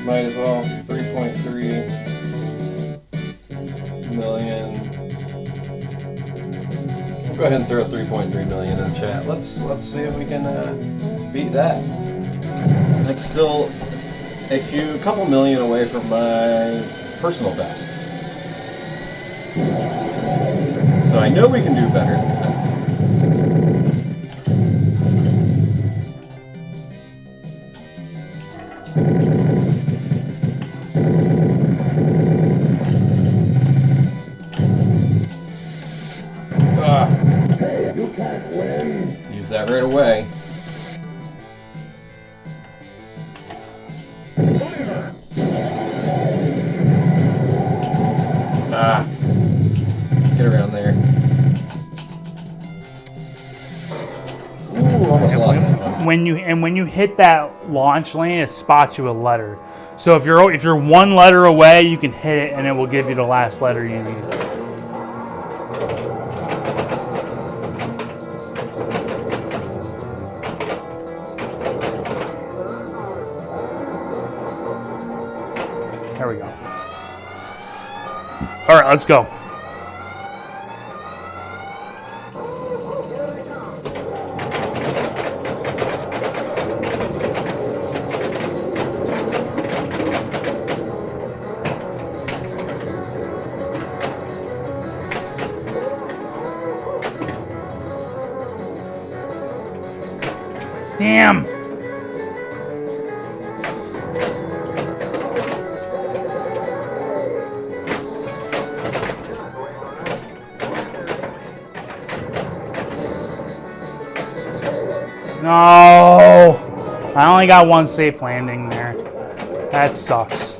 Speaker 4: Might as well. 3.3 million. We'll go ahead and throw 3.3 million in the chat. Let's see if we can beat that. That's still a couple million away from my personal best. So I know we can do better than that. Use that right away. Get around there. Ooh, almost lost that one.
Speaker 1: When you hit that launch lane, it spots you a letter. So if you're one letter away, you can hit it, and it will give you the last letter you need. There we go. All right, let's go. Damn. No! I only got one safe landing there. That sucks.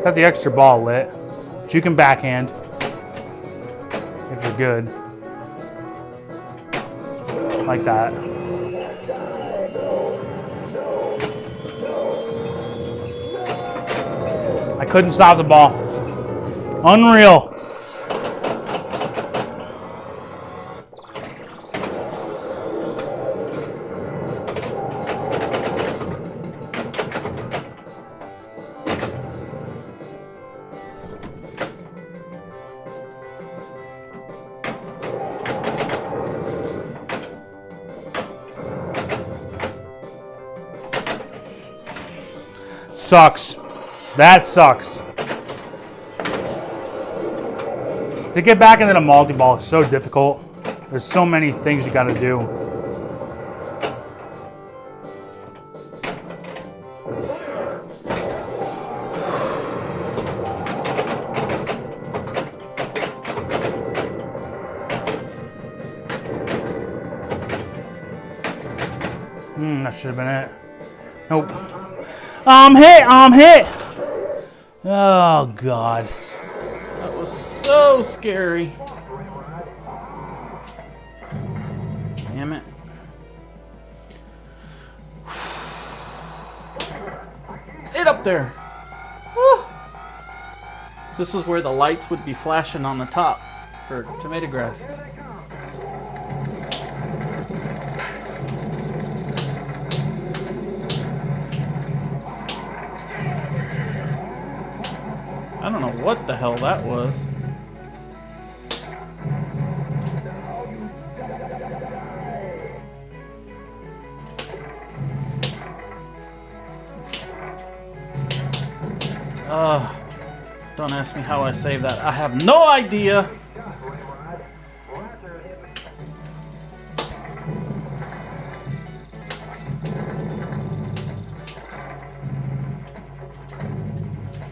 Speaker 1: Got the extra ball lit. But you can backhand. If you're good. Like that. I couldn't stop the ball. Unreal. Sucks. That sucks. To get back into the multi-ball is so difficult. There's so many things you gotta do. That should have been it. Nope. I'm hit! Oh, God.
Speaker 2: That was so scary. Damn it. It up there. Woo. This is where the lights would be flashing on the top for TomatoGrass. I don't know what the hell that was. Don't ask me how I saved that. I have no idea.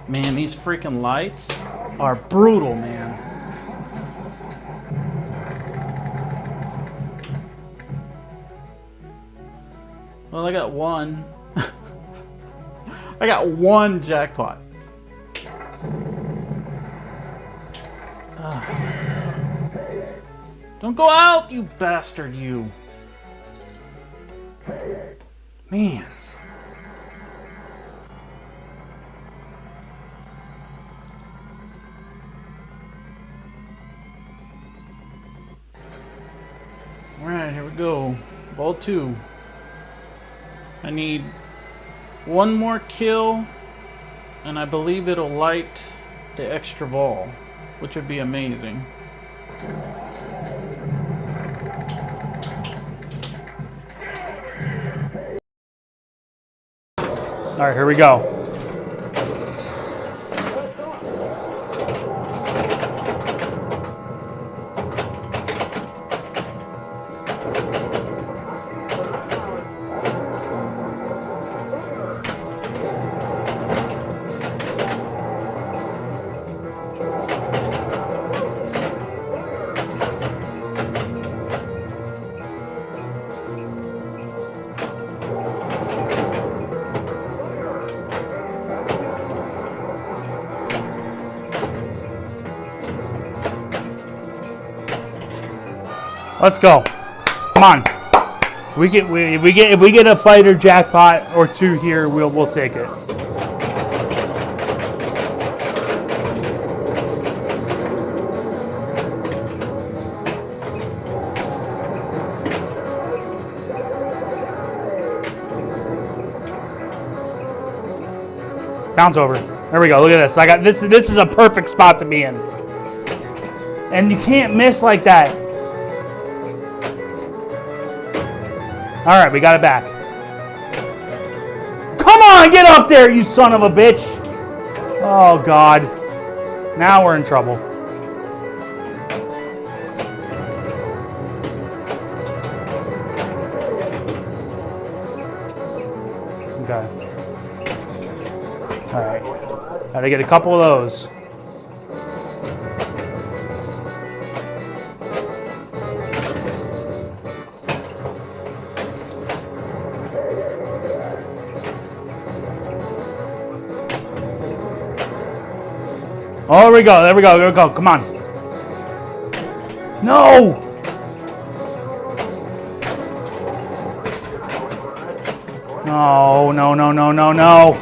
Speaker 2: Man, these freaking lights are brutal, man. Well, I got one. I got one jackpot. Don't go out, you bastard, you. Man. Alright, here we go. Ball 2. I need one more kill, and I believe it'll light the extra ball, which would be amazing.
Speaker 1: Alright, here we go. Let's go. Come on. If we get a fighter jackpot or two here, we'll take it. Bounce over. There we go. Look at this. I got this. This is a perfect spot to be in. And you can't miss like that. All right, we got it back. Come on, get up there, you son of a bitch. Oh, God. Now we're in trouble. Okay. All right. Got to get a couple of those. Oh, there we go. There we go. There we go. Come on. No. No, no, no, no, no, no.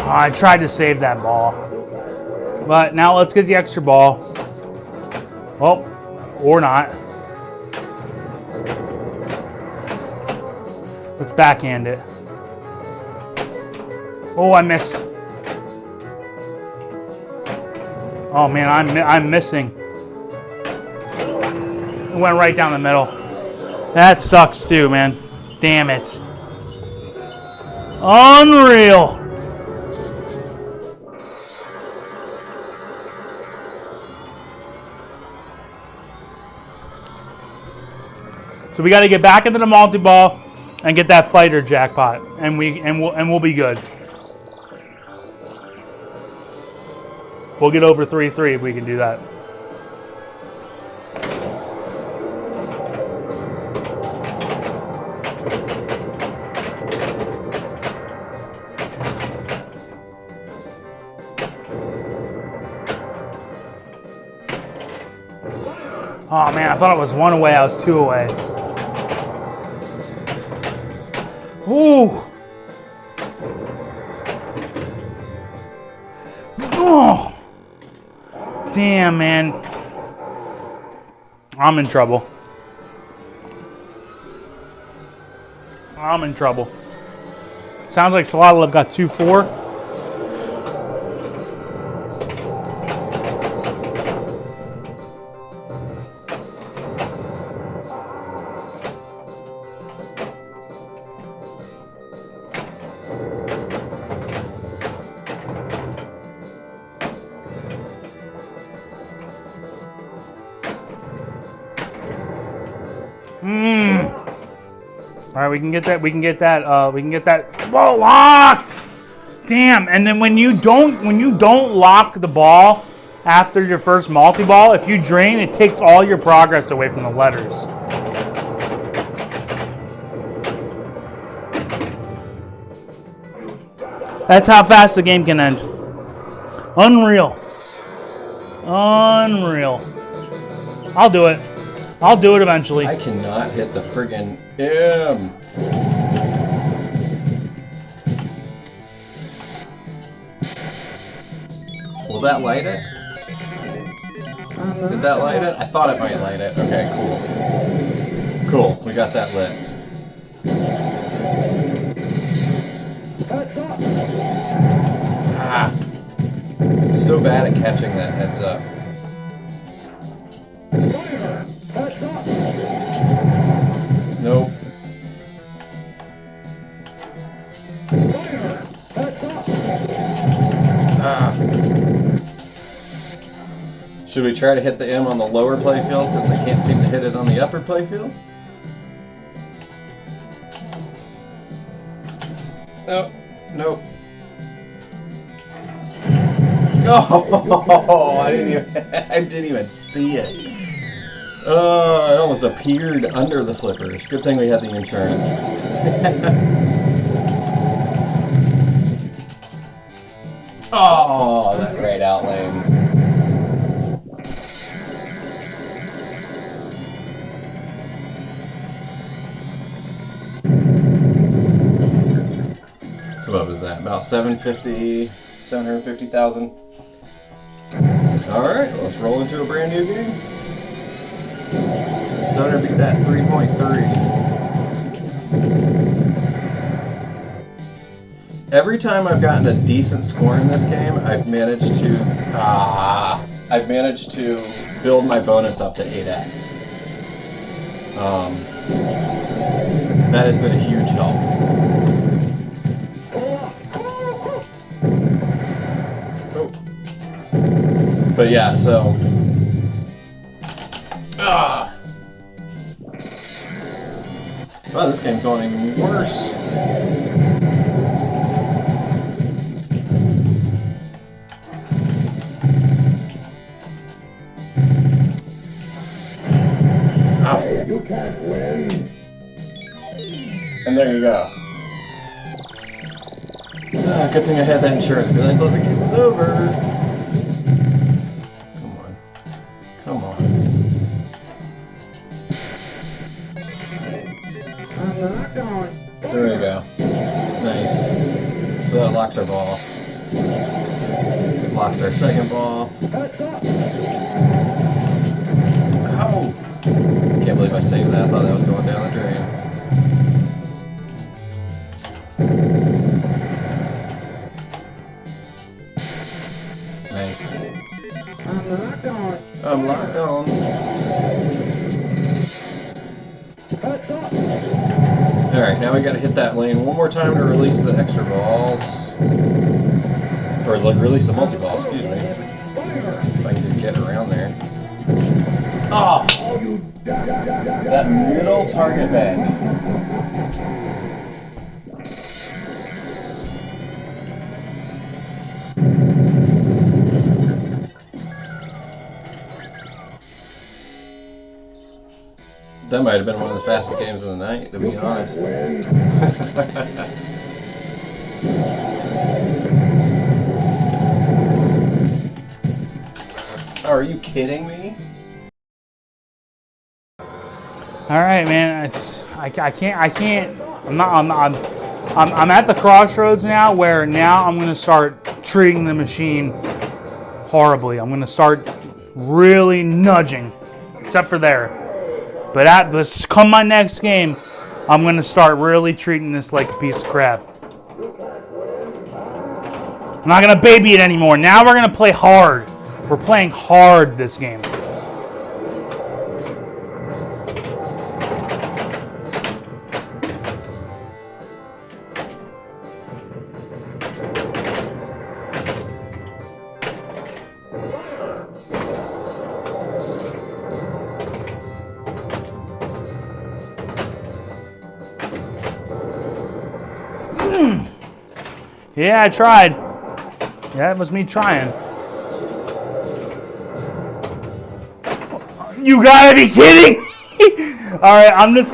Speaker 1: Oh, I tried to save that ball. But now let's get the extra ball. Well, or not. Let's backhand it. Oh, I missed. Oh man, I'm missing. It went right down the middle. That sucks too, man. Damn it. Unreal. So we got to get back into the multi-ball and get that fighter jackpot, and we'll be good. We'll get over 3-3 if we can do that. Oh man, I thought it was 1 away. I was 2 away. Ooh. Oh. Damn, man. I'm in trouble. I'm in trouble. Sounds like Chalatalove got 2-4. All right, we can get that. We can get that ball locked. Damn! And then when you don't lock the ball after your first multi-ball, if you drain, it takes all your progress away from the letters. That's how fast the game can end. Unreal. Unreal. I'll do it. I'll do it eventually.
Speaker 4: I cannot hit the friggin' M. Will that light it? Did that light it? I thought it might light it. Okay, cool. Cool, we got that lit. Ah. I'm so bad at catching that heads up. Nope. Ah. Should we try to hit the M on the lower playfield since I can't seem to hit it on the upper playfield? Oh, nope. Oh, I didn't even see it. Oh, it almost appeared under the flippers. Good thing we had the insurance. Oh, that right out lane. So what was that? About 750,000. All right, let's roll into a brand new game. Stoner beat that 3.3. Every time I've gotten a decent score in this game, I've managed to build my bonus up to 8x. That has been a huge help. Oh. But yeah, so. Wow, this game's going even worse. Ow. You can't win. And there you go. Ah, good thing I had that insurance, because I thought the game was over. Come on. Come on. So there you go. Nice. So that locks our ball. Locks our second ball. Ow! Can't believe I saved that. I thought that was going down the drain. Nice. I'm locked on. Alright, now we gotta hit that lane one more time to release the extra balls. Or like release the multi-ball, excuse me. If I can just get around there. Oh! That middle target bank. That might have been one of the fastest games of the night, to be honest. Are you kidding me?
Speaker 1: All right, man. I can't. I'm at the crossroads now where now I'm gonna start treating the machine horribly. I'm gonna start really nudging, except for there. But at this, come my next game, I'm gonna start really treating this like a piece of crap. I'm not gonna baby it anymore. Now we're gonna play hard. We're playing hard this game. Yeah, I tried. Yeah, it was me trying. You gotta be kidding me! All right, I'm just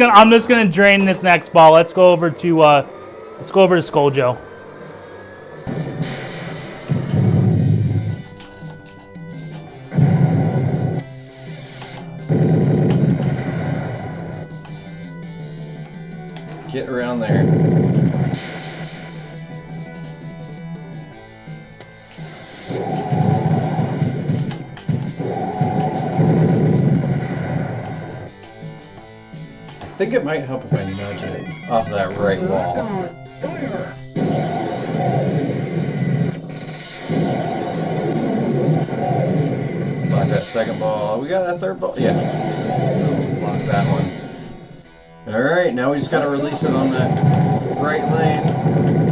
Speaker 1: gonna drain this next ball. Let's go over to Scoaljo.
Speaker 4: Get around there. I think it might help if I nudge it off that right wall. Block that second ball. We got that third ball. Yeah. Block that one. Alright, now we just gotta release it on that right lane,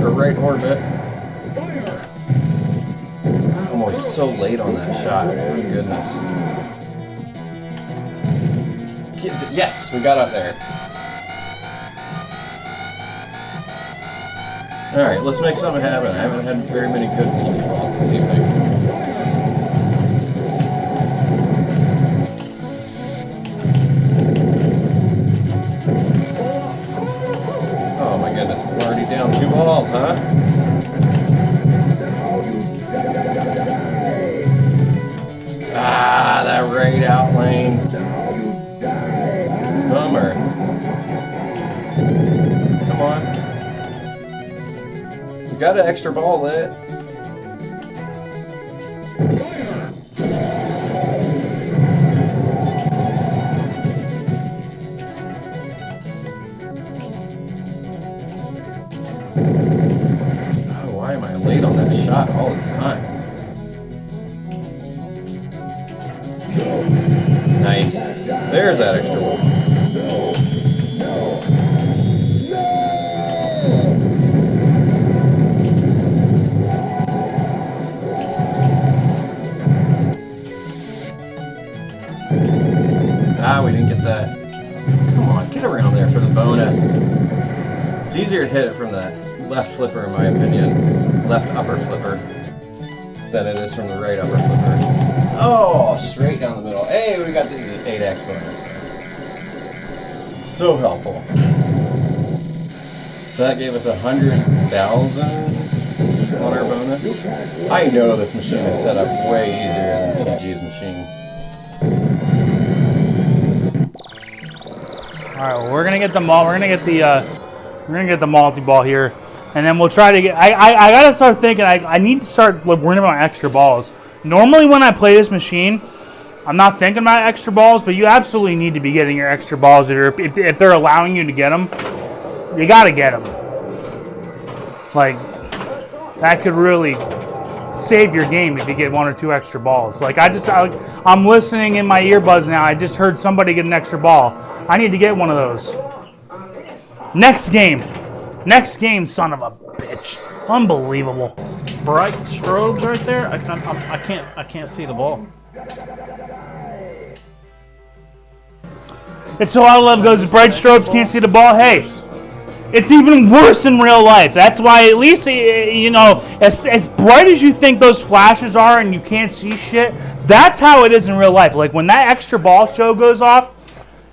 Speaker 4: or right orbit. I'm always so late on that shot. Oh my goodness. Yes, we got up there. Alright, let's make something happen. I haven't had very many good multi-balls this evening. Oh my goodness, we're already down 2 balls, huh? Ah, that right out lane. Bummer. Come on. We got an extra ball lit. Oh, why am I late on that shot all the time? Nice. There's that extra one. Ah, we didn't get that. Come on, get around there for the bonus. It's easier to hit it from that left flipper, in my opinion. Left upper flipper. Than it is from the right upper flipper. Oh, straight down the middle. Hey, we got the 8x bonus. So helpful. So that gave us 100,000 on our bonus. I know this machine is set up way easier than TG's machine.
Speaker 1: All right, well, we're gonna get the multi-ball here, and then we'll try to get. I gotta start thinking. I need to start worrying about extra balls. Normally, when I play this machine, I'm not thinking about extra balls, but you absolutely need to be getting your extra balls if they're allowing you to get them. You gotta get them. Like, that could really save your game if you get 1 or 2 extra balls. Like, I'm listening in my earbuds now. I just heard somebody get an extra ball. I need to get one of those. Next game, son of a bitch. Unbelievable.
Speaker 2: Bright strobes right there. I can't see the ball.
Speaker 1: It's so I love goes. Bright strobes can't see the ball. Hey, it's even worse in real life. That's why at least as bright as you think those flashes are and you can't see shit. That's how it is in real life. Like when that extra ball show goes off,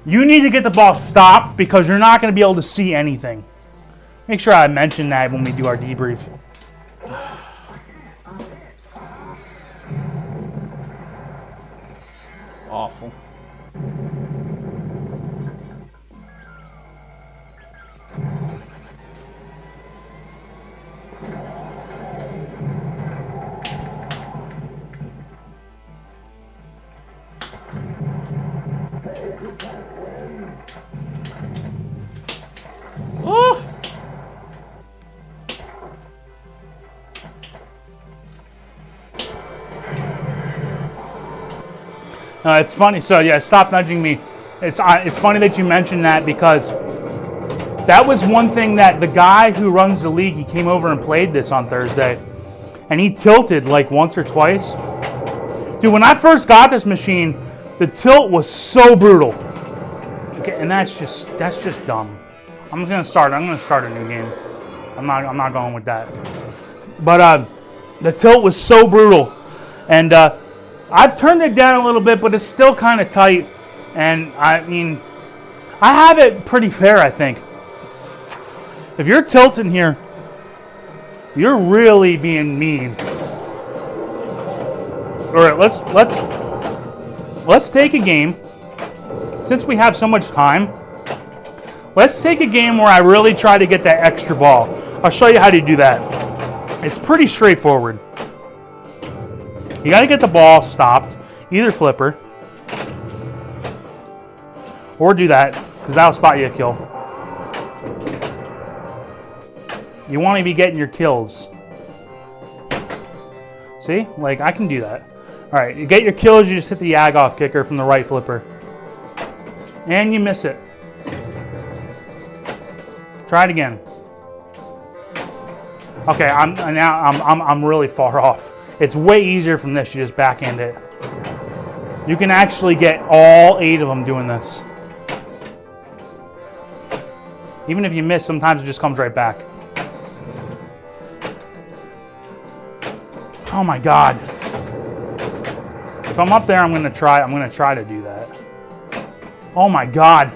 Speaker 1: you need to get the ball stopped because you're not going to be able to see anything. Make sure I mention that when we do our debrief.
Speaker 2: Awful.
Speaker 1: Oh. It's funny. So yeah, stop nudging me. It's funny that you mentioned that because that was one thing that the guy who runs the league, he came over and played this on Thursday, and he tilted like once or twice. Dude, when I first got this machine, the tilt was so brutal. Okay, and that's just dumb. I'm gonna start a new game. I'm not going with that. But the tilt was so brutal, and I've turned it down a little bit, but it's still kind of tight. And I mean, I have it pretty fair, I think. If you're tilting here, you're really being mean. All right, let's take a game. Since we have so much time, let's take a game where I really try to get that extra ball. I'll show you how to do that. It's pretty straightforward. You got to get the ball stopped, either flipper, or do that, because that'll spot you a kill. You want to be getting your kills. See? Like, I can do that. All right, you get your kills, you just hit the yag-off kicker from the right flipper. And you miss it. Try it again. Okay, I'm really far off. It's way easier from this. You just backhand it. You can actually get all 8 of them doing this. Even if you miss, sometimes it just comes right back. Oh my God. If I'm up there, I'm gonna try to do that. Oh my God.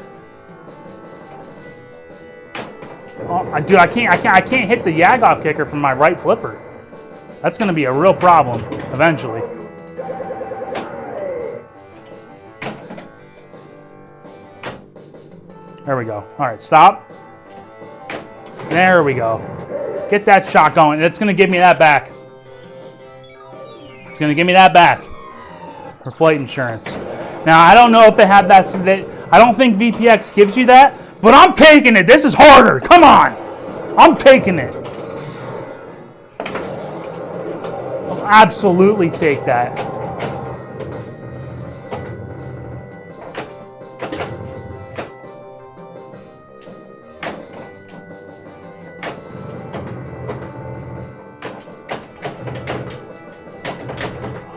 Speaker 1: Oh, dude, I can't hit the yag-off kicker from my right flipper. That's gonna be a real problem eventually. There we go. All right, stop. There we go. Get that shot going. It's gonna give me that back. It's gonna give me that back for flight insurance. Now, I don't know if they have that. I don't think VPX gives you that, but I'm taking it. This is harder. Come on. I'm taking it. I'll absolutely take that.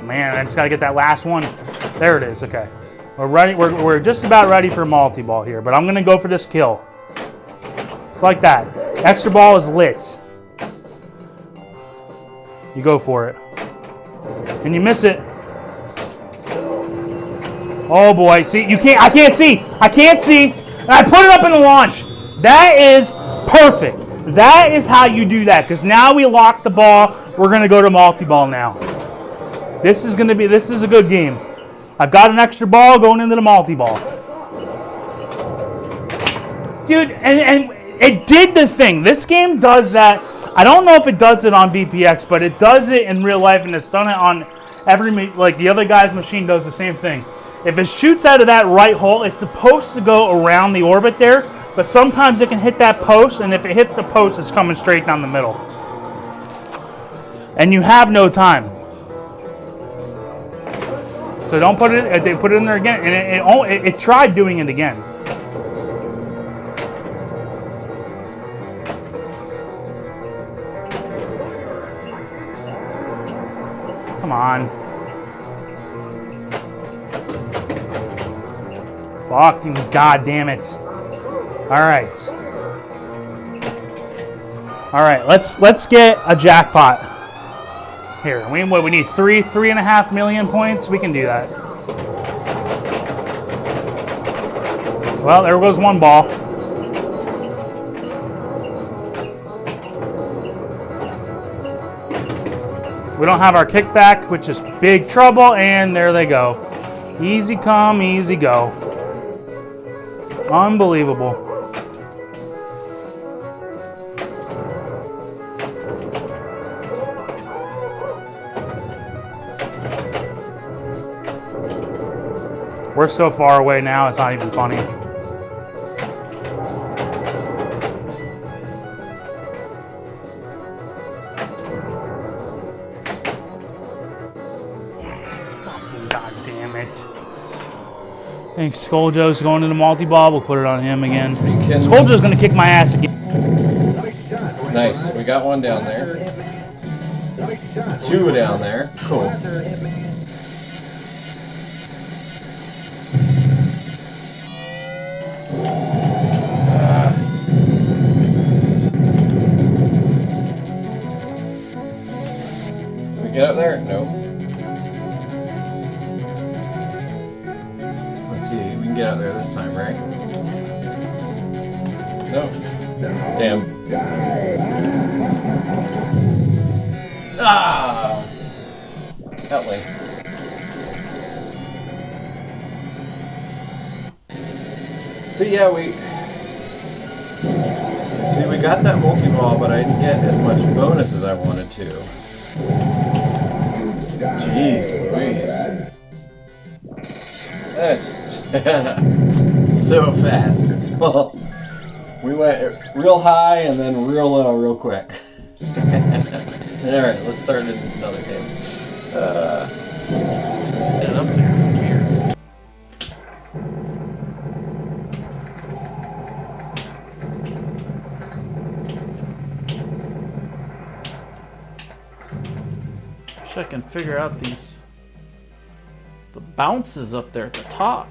Speaker 1: Man, I just got to get that last one. There it is. Okay. We're ready. We're just about ready for multi-ball here, but I'm going to go for this kill. It's like that. Extra ball is lit. You go for it. And you miss it. Oh boy. See, you can't. I can't see. I can't see. And I put it up in the launch. That is perfect. That is how you do that, because now we lock the ball. We're going to go to multi-ball now. This is a good game. I've got an extra ball going into the multi-ball. Dude, and it did the thing. This game does that. I don't know if it does it on VPX, but it does it in real life, and it's done it on like the other guy's machine does the same thing. If it shoots out of that right hole, it's supposed to go around the orbit there, but sometimes it can hit that post, and if it hits the post, it's coming straight down the middle. And you have no time. So don't put it, they put it in there again, and it tried doing it again. Come on. Fuck you, god damn it. Alright. Alright, let's get a jackpot. Here, we need 3.5 million points. We can do that. Well, there goes one ball. We don't have our kickback, which is big trouble, and there they go. Easy come, easy go. Unbelievable. We're so far away now, it's not even funny. God damn it. I think Scoaljo's going to the multi-ball. We'll put it on him again. Scoaljo's going to kick my ass again.
Speaker 4: Nice. We got one down there. Two down there. Cool. Get up there? Nope. Let's see, we can get out there this time, right? Nope. Damn. Ah! That way. See, yeah, we got that multi-ball, but I didn't get as much bonus as I wanted to. Jeez Louise. That's so fast. Well, we went real high and then real low real quick. Alright, let's start another game. Get up there from here.
Speaker 2: I can figure out the bounces up there at the top.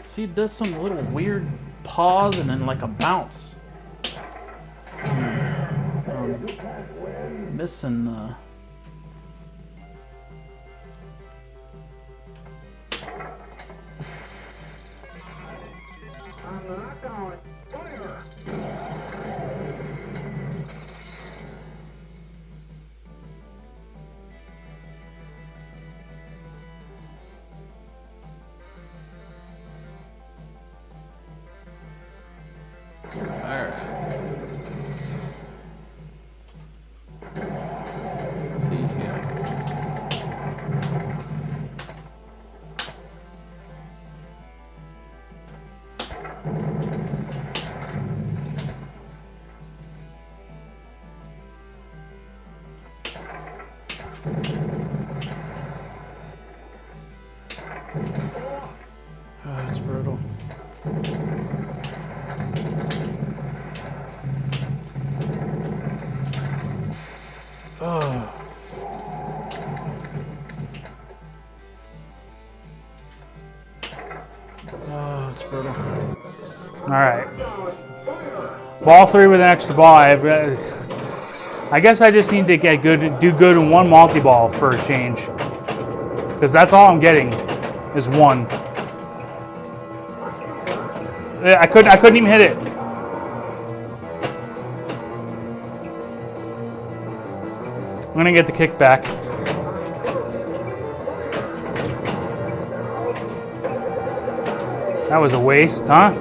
Speaker 2: See, it does some little weird pause and then like a bounce. Missing the... That's brutal. Oh. Oh, it's brutal.
Speaker 1: All right. Ball 3 with an extra ball. I guess I just need to do good in one multi-ball for a change. Because that's all I'm getting is one. I couldn't even hit it. I'm gonna get the kickback. That was a waste, huh?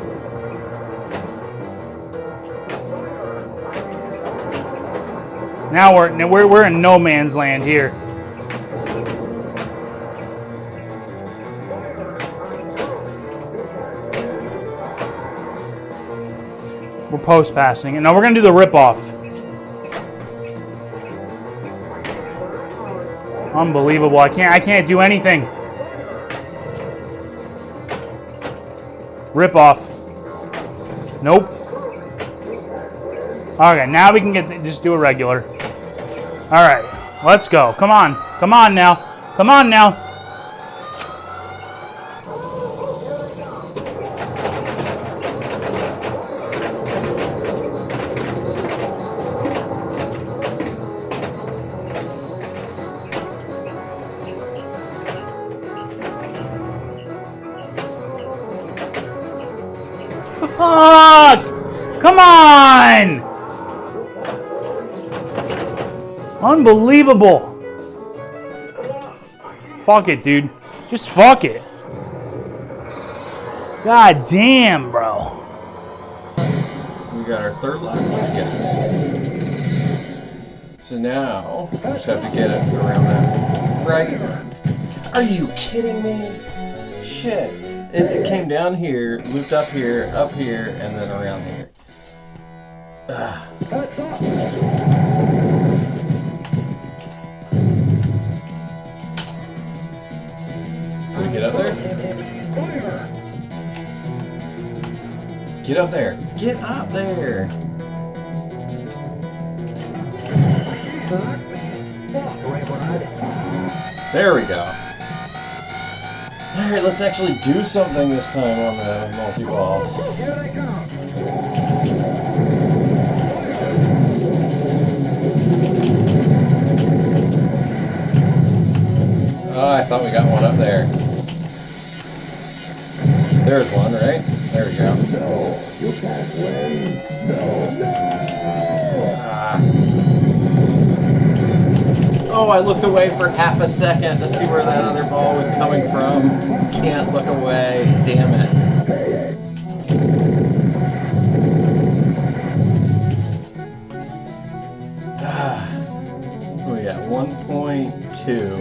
Speaker 1: Now we're in no man's land here. We're post passing, and now we're gonna do the rip off. Unbelievable! I can't do anything. Rip off. Nope. Okay, now we can just do a regular. All right, let's go. Come on now. Come on now. Fuck! Come on! Unbelievable. Fuck it, dude. Just fuck it. God damn, bro.
Speaker 4: We got our third lap. Yes. So now, we just have to get it around that. Right. Are you kidding me? Shit. It came down here, looped up here, and then around here. Ugh. Can we get up there? Get up there. Get up there. There we go. Alright, let's actually do something this time on the multi-ball. Oh, I thought we got one up there. There's one, right? There we go.
Speaker 5: No, you can't win. No.
Speaker 4: Oh, I looked away for half a second to see where that other ball was coming from. Can't look away. Damn it. Oh, yeah, 1.2.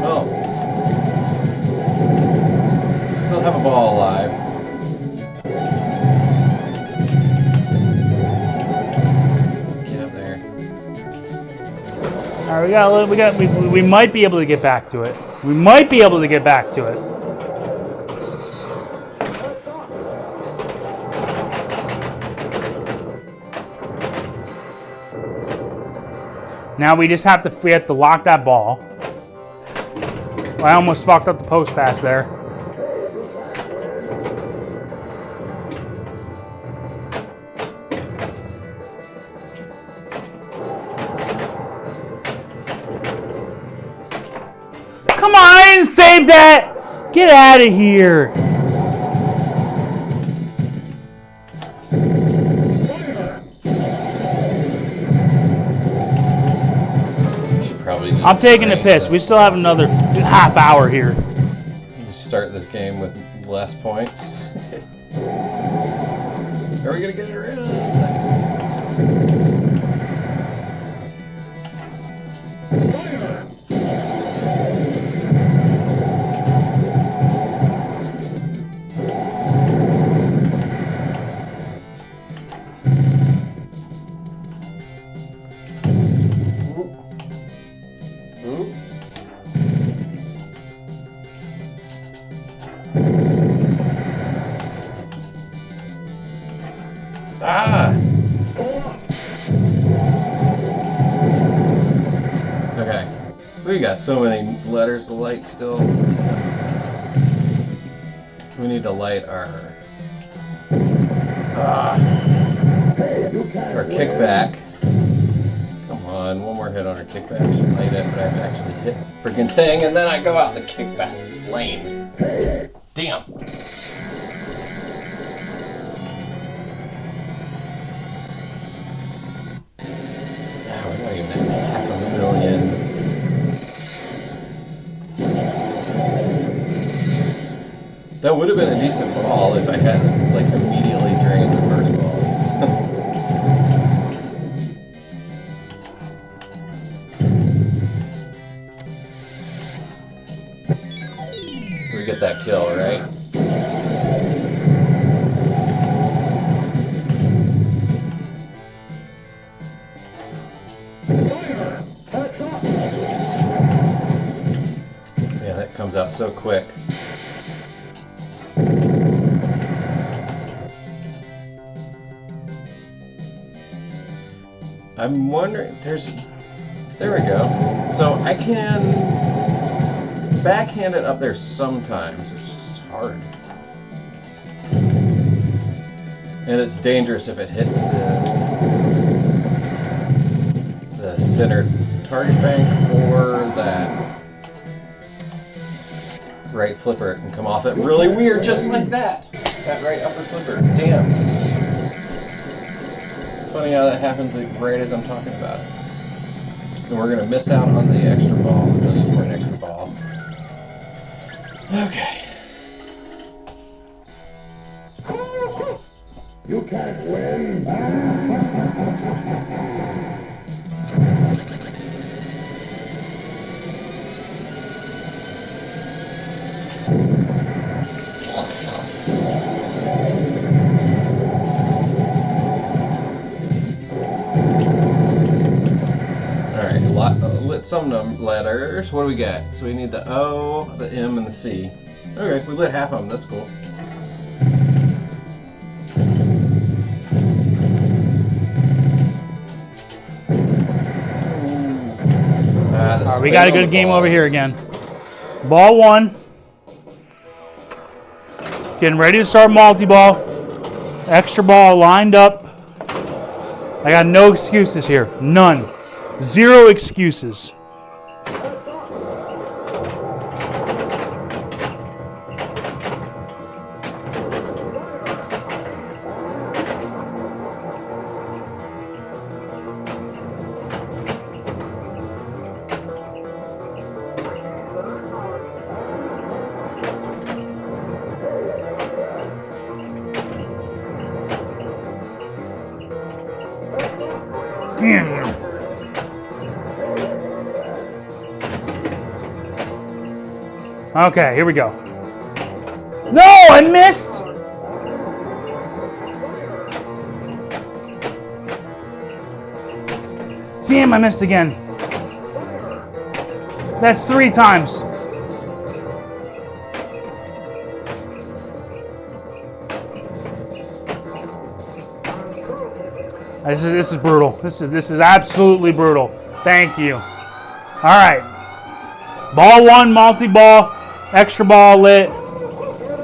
Speaker 4: Oh. Still have a ball alive.
Speaker 1: All right, we might be able to get back to it. We might be able to get back to it. Now we have to lock that ball. I almost fucked up the post pass there. Come on, save that! Get out of here! I'm taking a piss. We still have another half hour here.
Speaker 4: You start this game with less points. Are we gonna get it around? Nice. Ah! Okay. We got so many letters to light still. We need to light our kickback. Come on, one more hit on our kickback. Should light it, but I have to actually hit the freaking thing, and then I go out the kickback lane. Damn. That would have been a decent ball if I hadn't like immediately drained the first ball. We get that kill, right? Yeah, that comes out so quick. I'm wondering, there we go. So I can backhand it up there sometimes. It's just hard. And it's dangerous if it hits the center target bank or that right flipper. It can come off it really weird, just like that. That right upper flipper. Damn. Funny how that happens right as I'm talking about it. And we're gonna miss out on the extra ball. We'll need for an extra ball. Okay.
Speaker 5: You can't win.
Speaker 4: Lit some letters. What do we got? So we need the O, the M, and the C. Okay, we lit half of them. That's cool.
Speaker 1: All right, we got a good game over here again. Ball 1. Getting ready to start multi-ball. Extra ball lined up. I got no excuses here. None. 0 excuses. Damn. Okay, here we go. No, I missed! Damn, I missed again. That's 3 times. This is brutal. This is absolutely brutal. Thank you. All right. Ball 1, multi-ball, extra ball lit.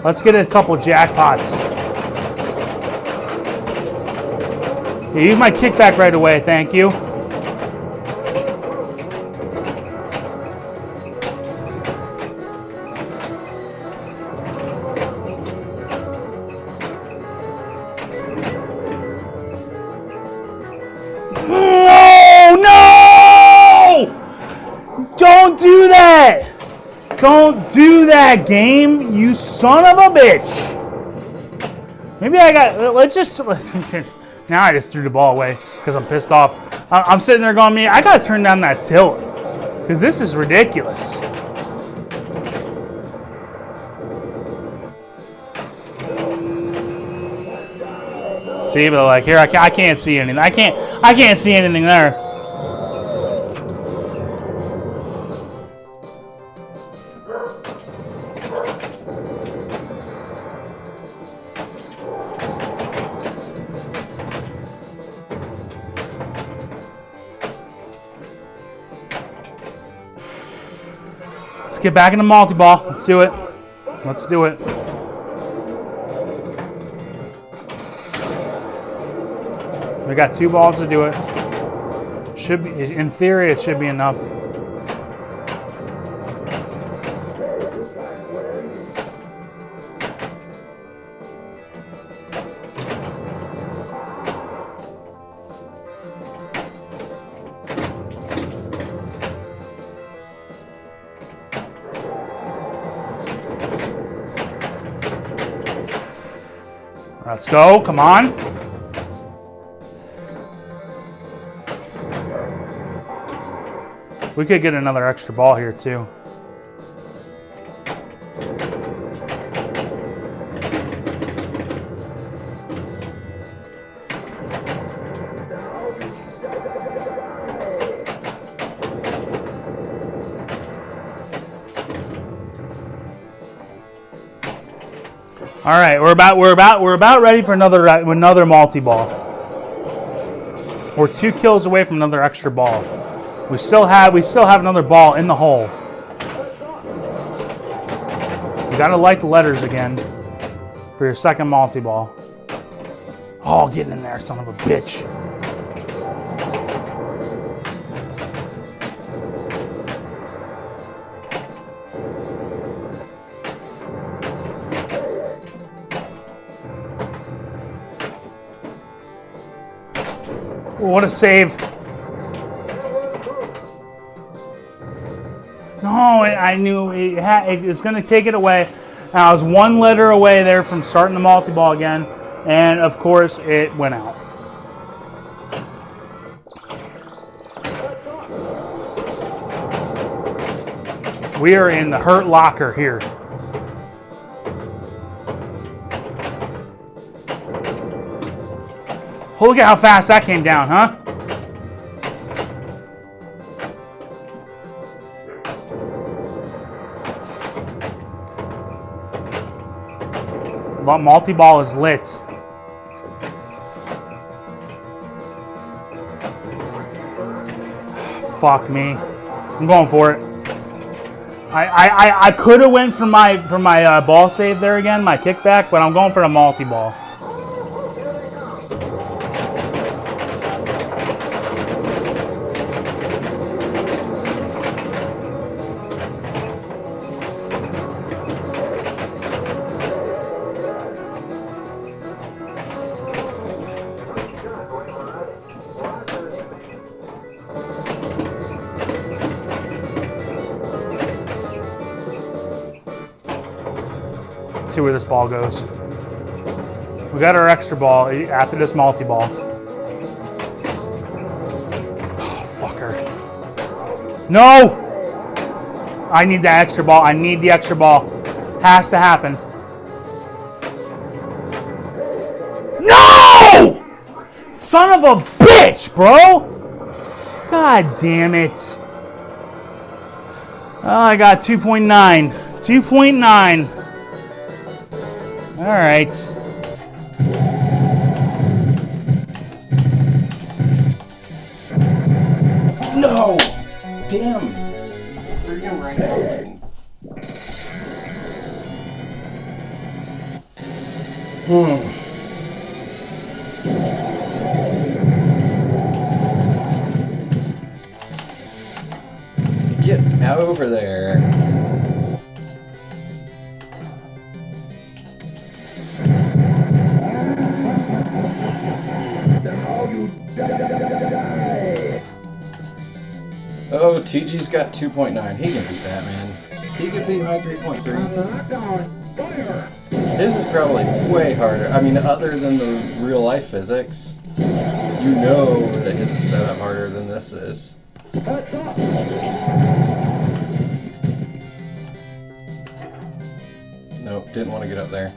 Speaker 1: Let's get a couple jackpots. Yeah, use my kickback right away. Thank you. Don't do that! Don't do that, game, you son of a bitch! Maybe I got, let's just, now I just threw the ball away because I'm pissed off. I'm sitting there going, I gotta turn down that tilt because this is ridiculous. See, but like here, I can't see anything. I can't see anything there. Let's get back into multi-ball. Let's do it. Let's do it. We got 2 balls to do it. Should be, in theory, it should be enough. Let's go. Come on. We could get another extra ball here too. All right, we're about ready for another multi-ball. We're 2 kills away from another extra ball. We still have another ball in the hole. You gotta light the letters again for your second multi-ball. Oh, get in there, son of a bitch. What a save. No, I knew it was going to take it away. And I was 1 letter away there from starting the multi-ball again. And, of course, it went out. We are in the hurt locker here. Oh, look at how fast that came down, huh? Multi-ball is lit. Fuck me. I'm going for it. I could have went for my ball save there again, my kickback, but I'm going for a multi-ball. See where this ball goes. We got our extra ball after this multi-ball. Oh, fucker. No! I need that extra ball. I need the extra ball. Has to happen. No! Son of a bitch, bro! God damn it. Oh, I got 2.9. 2.9. All right.
Speaker 4: No! Damn! Freaking right out. Get out over there. Oh, TG's got 2.9. He can beat that, man. He can beat my 3.3. His is probably way harder. I mean, other than the real life physics, you know that his is set up harder than this is. Nope, didn't want to get up there.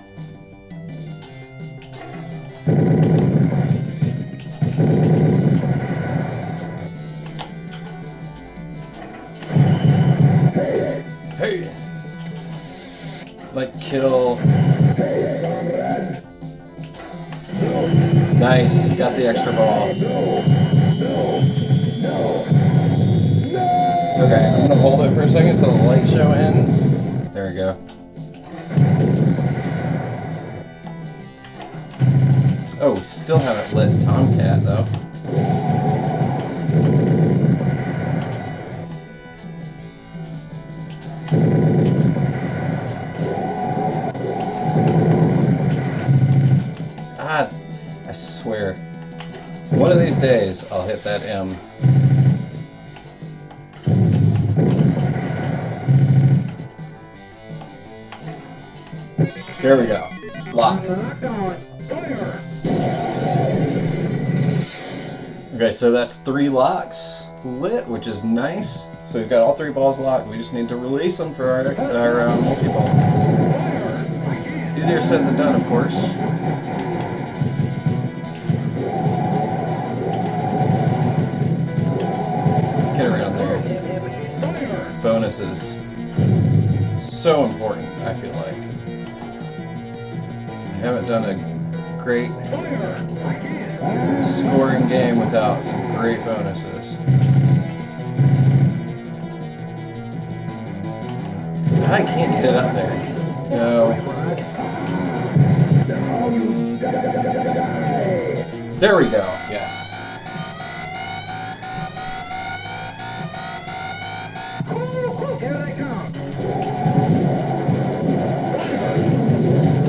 Speaker 4: Hey! Like kill. Nice, you got the extra ball. Okay, I'm gonna hold it for a second until the light show ends. There we go. Oh, we still haven't lit Tomcat though. I swear, one of these days I'll hit that M. There we go. Lock. Okay, so that's 3 locks lit, which is nice. So we've got all 3 balls locked. We just need to release them for our multi-ball. Easier said than done, of course. Get around there. Bonuses. So important, I feel like. I haven't done a great scoring game without some great bonuses. I can't get it up there. No. There we go. Yes.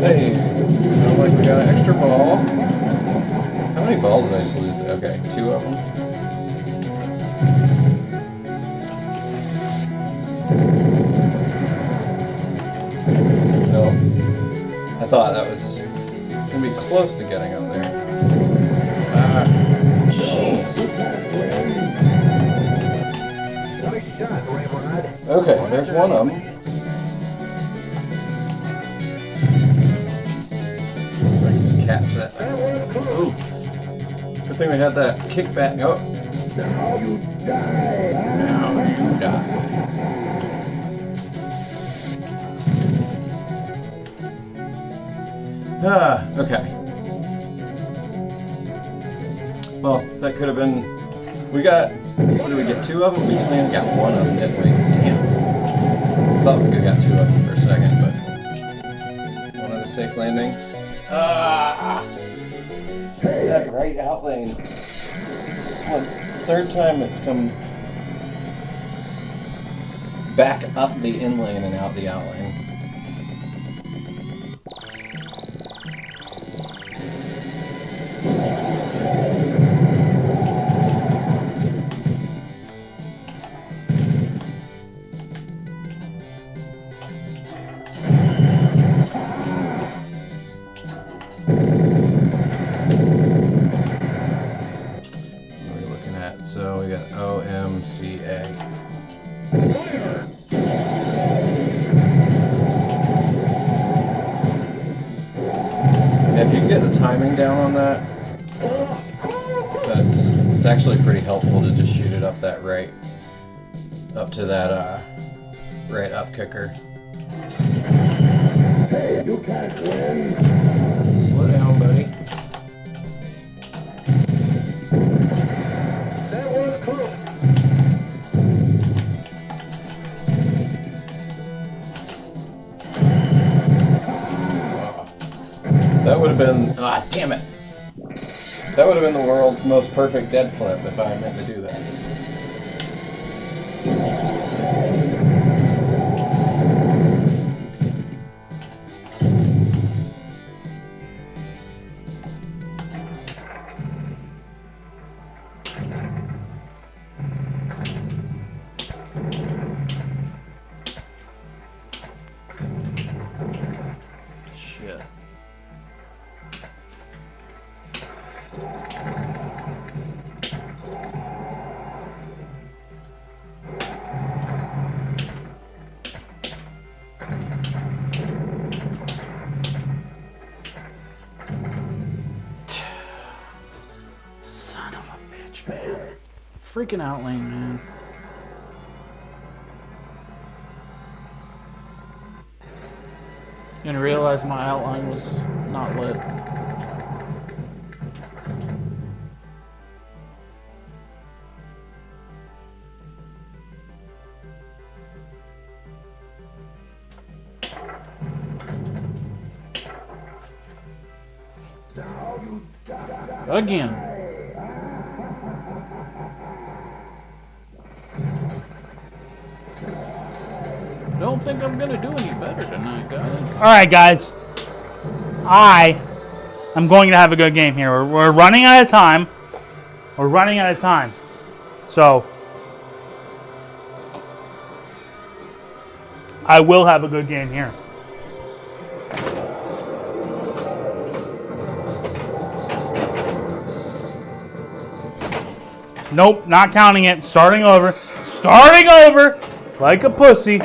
Speaker 4: Hey, sounds like we got an extra ball. How many balls did I just lose? Okay, 2 of them. Nope. I thought that was gonna be close to getting up there. Ah, jeez. Okay, there's one of them. I can just catch that. Ooh. Good thing we had that kickback. Oh. Now you die. Now you die. Ah, okay. Well, that could have been. We got. What did we get? 2 of them? We only got 1 of them, didn't we? Damn. Thought we could have got 2 of them for a second, but. One of the safe landings. Ah! That right out lane. This is the 3rd time it's come back up the in lane and out the out lane. So we got OMCA. If you can get the timing down on that, it's actually pretty helpful to just shoot it up that right, up to that right up kicker.
Speaker 5: Hey, you can't win.
Speaker 4: Slow down, buddy. That would have been, damn it. That would have been the world's most perfect dead flip if I meant to do that. Shit.
Speaker 2: Son of a bitch, man. Freaking out lane, man. Didn't realize my outline was not lit. Again. Don't think I'm gonna do any better tonight, guys.
Speaker 1: All right, guys. I am going to have a good game here. We're running out of time. We're running out of time. So I will have a good game here. Nope, not counting it. Starting over. Starting over like a pussy.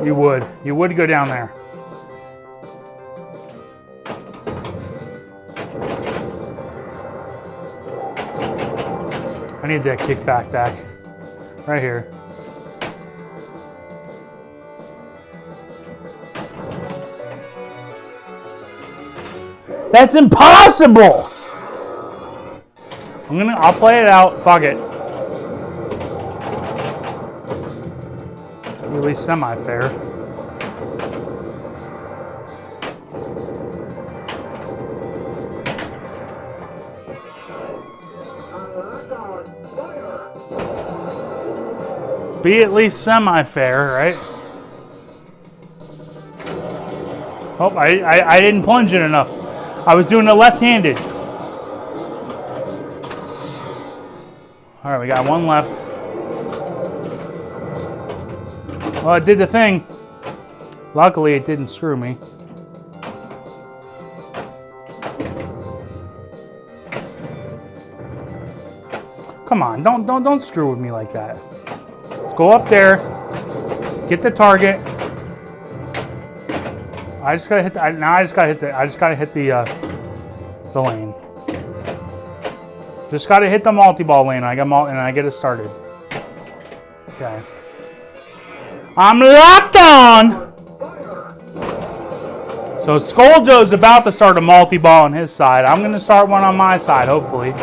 Speaker 1: You would. You would go down there. I need that kickback back. Right here. That's impossible! I'll play it out. Fuck it. At least semi-fair. Be at least semi-fair, right? Oh, I didn't plunge it enough. I was doing it left-handed. All right, we got one left. Well, it did the thing. Luckily, it didn't screw me. Come on, don't screw with me like that. Let's go up there. Get the target. I just gotta hit the. I just gotta hit the lane. Just gotta hit the multi-ball lane. And I get it started. Okay. I'm locked on. So Scoaljo's about to start a multi-ball on his side. I'm gonna start one on my side, hopefully.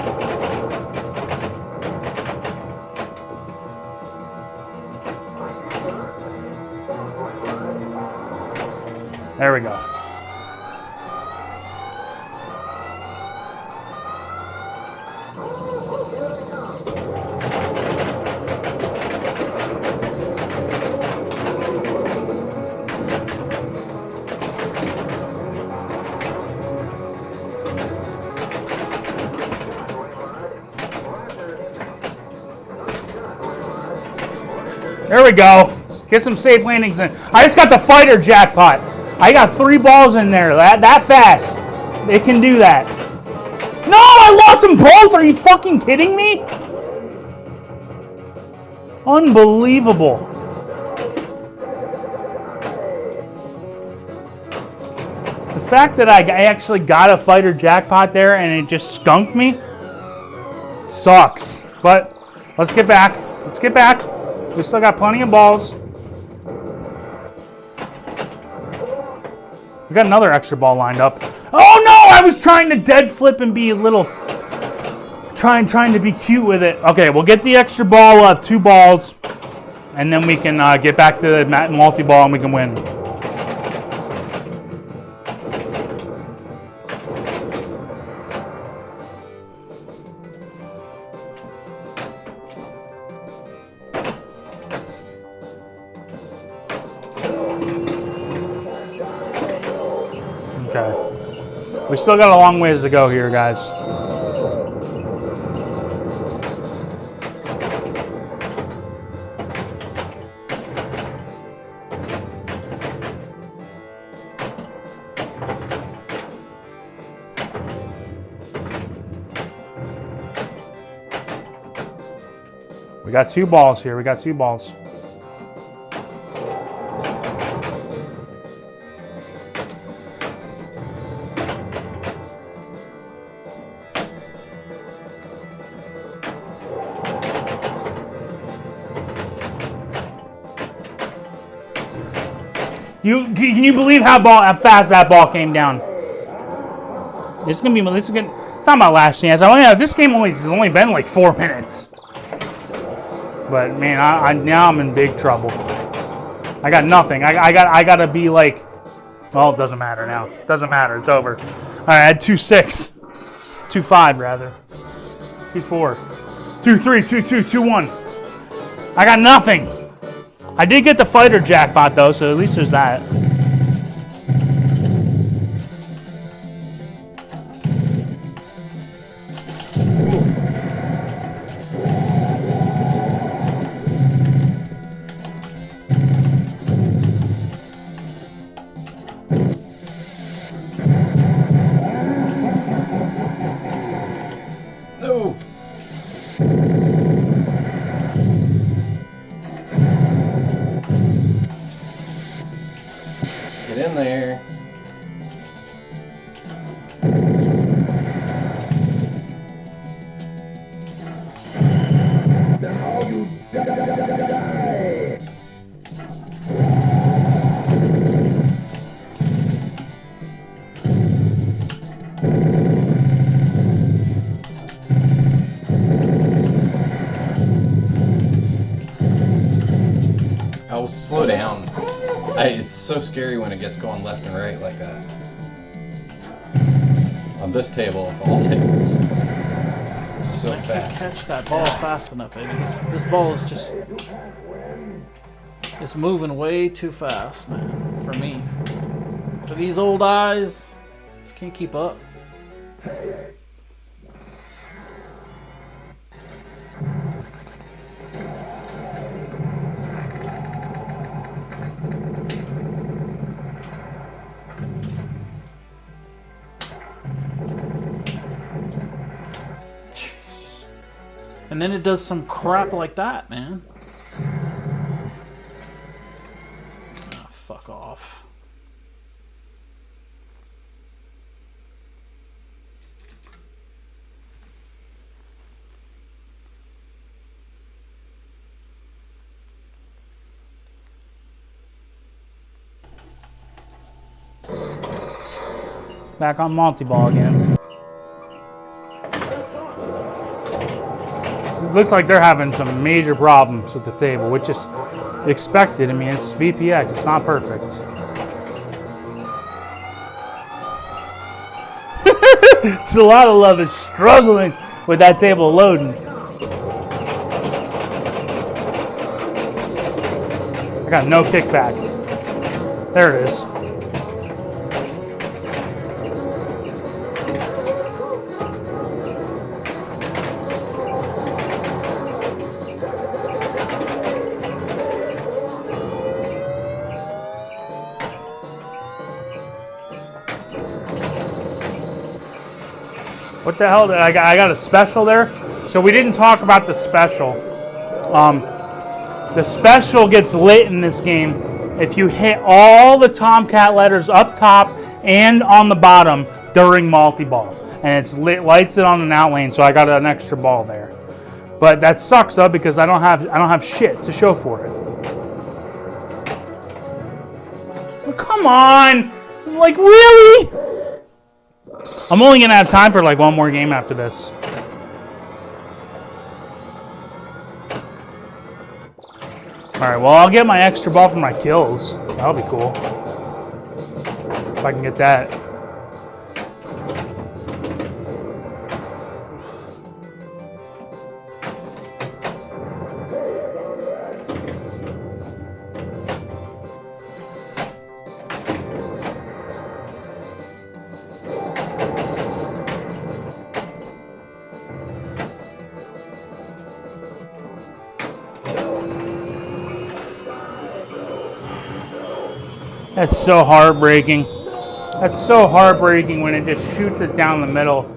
Speaker 1: There we go. There we go. Get some safe landings in. I just got the fighter jackpot. I got 3 balls in there that fast. It can do that. No, I lost them both. Are you fucking kidding me? Unbelievable. The fact that I actually got a fighter jackpot there and it just skunked me sucks. But let's get back. Let's get back. We still got plenty of balls. We got another extra ball lined up. Oh no! I was trying to dead flip and be a little... Trying to be cute with it. Okay, we'll get the extra ball. We'll have 2 balls. And then we can get back to the multi-ball and we can win. Okay. We still got a long ways to go here, guys. We got 2 balls here. We got 2 balls. Can you believe how fast that ball came down? It's not my last chance. This game has only been like 4 minutes. But man, now I'm in big trouble. I got nothing. I gotta be like, well, it doesn't matter now. It doesn't matter. It's over. All right, I had 2-6, 2-5 rather, 2-4, 2-3, 2-2, 2-1. I got nothing. I did get the fighter jackpot though, so at least there's that.
Speaker 4: in there.
Speaker 5: Now you die.
Speaker 4: Oh, slow down. It's so scary when it gets going left and right like that. On this table, of all tables. So
Speaker 2: I can't
Speaker 4: fast.
Speaker 2: catch that ball fast enough, baby. This ball is just... It's moving way too fast, man, for me. For these old eyes, can't keep up. Jesus. And then it does some crap like that, man. Oh, fuck off.
Speaker 1: Back on multi-ball again. So it looks like they're having some major problems with the table, which is expected. I mean, it's VPX. It's not perfect. Chalatalove is struggling with that table loading. I got no kickback. There it is. What the hell? I got a special there. So we didn't talk about the special. The special gets lit in this game if you hit all the Tomcat letters up top and on the bottom during multi-ball, and it's lit, lights it on an out lane. So I got an extra ball there. But that sucks though because I don't have shit to show for it. Well, come on, like really? I'm only gonna have time for like one more game after this. Alright, well I'll get my extra ball for my kills. That'll be cool. If I can get that. That's so heartbreaking. That's so heartbreaking when it just shoots it down the middle.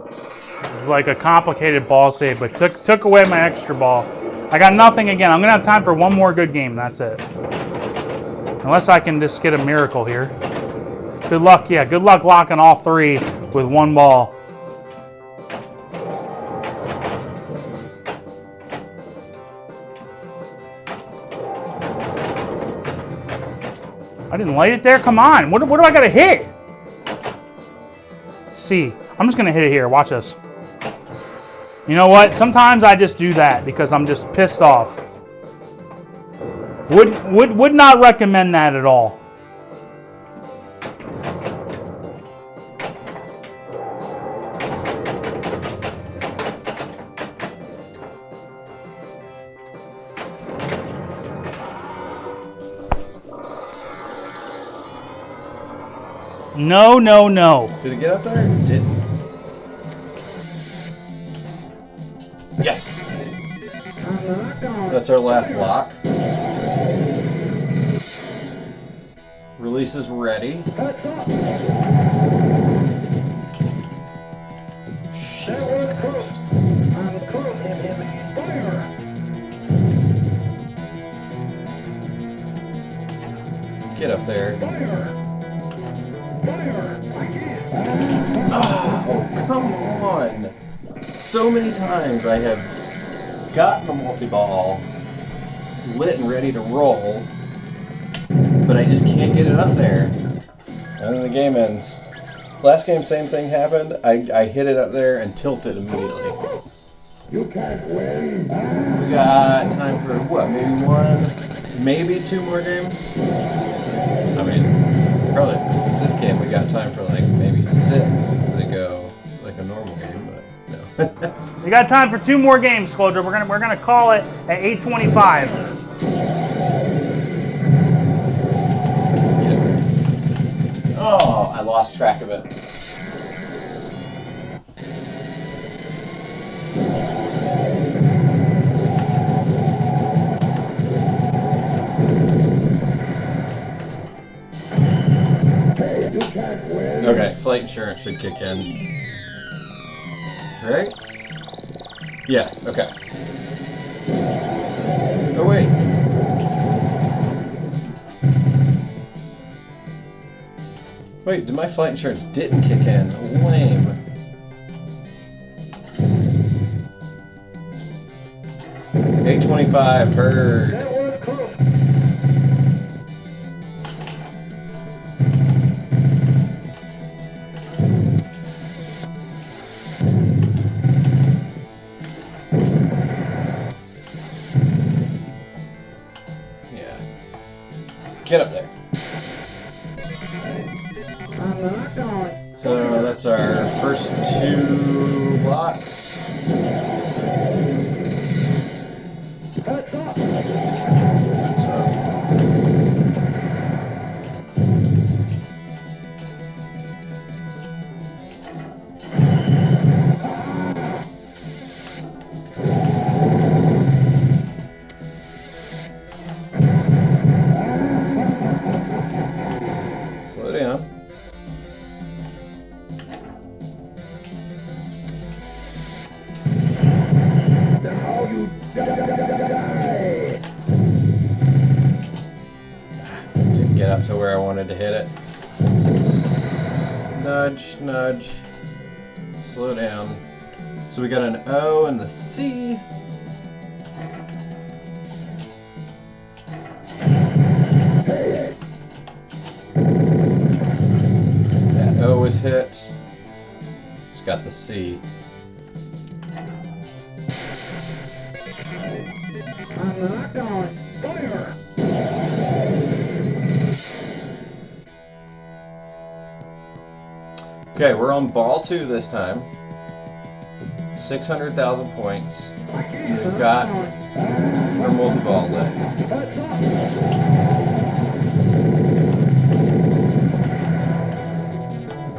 Speaker 1: It's like a complicated ball save, but took away my extra ball. I got nothing again. I'm gonna have time for one more good game. That's it. Unless I can just get a miracle here. Good luck, yeah. Good luck locking all three with one ball. I didn't light it there? Come on. What do I got to hit? C. I'm just going to hit it here. Watch this. You know what? Sometimes I just do that because I'm just pissed off. Would not recommend that at all. No, no, no.
Speaker 4: Did it get up there? It didn't. Yes! That's our last lock. Release is ready. Jesus Christ. Get up there. Oh, come on. So many times I have gotten the multi-ball lit and ready to roll, but I just can't get it up there. And then the game ends. Last game, same thing happened. I hit it up there and tilted immediately.
Speaker 5: You can't win.
Speaker 4: We got time for what? Maybe one, maybe two more games? I mean, probably this game we got time for like maybe 6 to go like a normal game, but no.
Speaker 1: We got time for 2 more games, Scoaljo. We're gonna call it at 8:25.
Speaker 4: Oh, I lost track of it.
Speaker 5: Hey, you can't win.
Speaker 4: Okay, flight insurance should kick in. Right? Yeah, okay. Oh, wait. Wait, my flight insurance didn't kick in. Lame. $8.25 heard.
Speaker 5: That was close.
Speaker 4: Yeah. Get up there.
Speaker 5: I'm not going.
Speaker 4: So that's our first 2 blocks.
Speaker 5: That's up.
Speaker 4: Slow down.
Speaker 5: Now you die.
Speaker 4: Didn't get up to where I wanted to hit it. Nudge, nudge. Slow down. So we got an O and the C.
Speaker 5: Hey,
Speaker 4: That O was hit. Just got the C.
Speaker 5: I'm not going. Fire.
Speaker 4: Okay, we're on ball 2 this time. 600,000 points. We've got our multi-ball lit.
Speaker 5: That's up.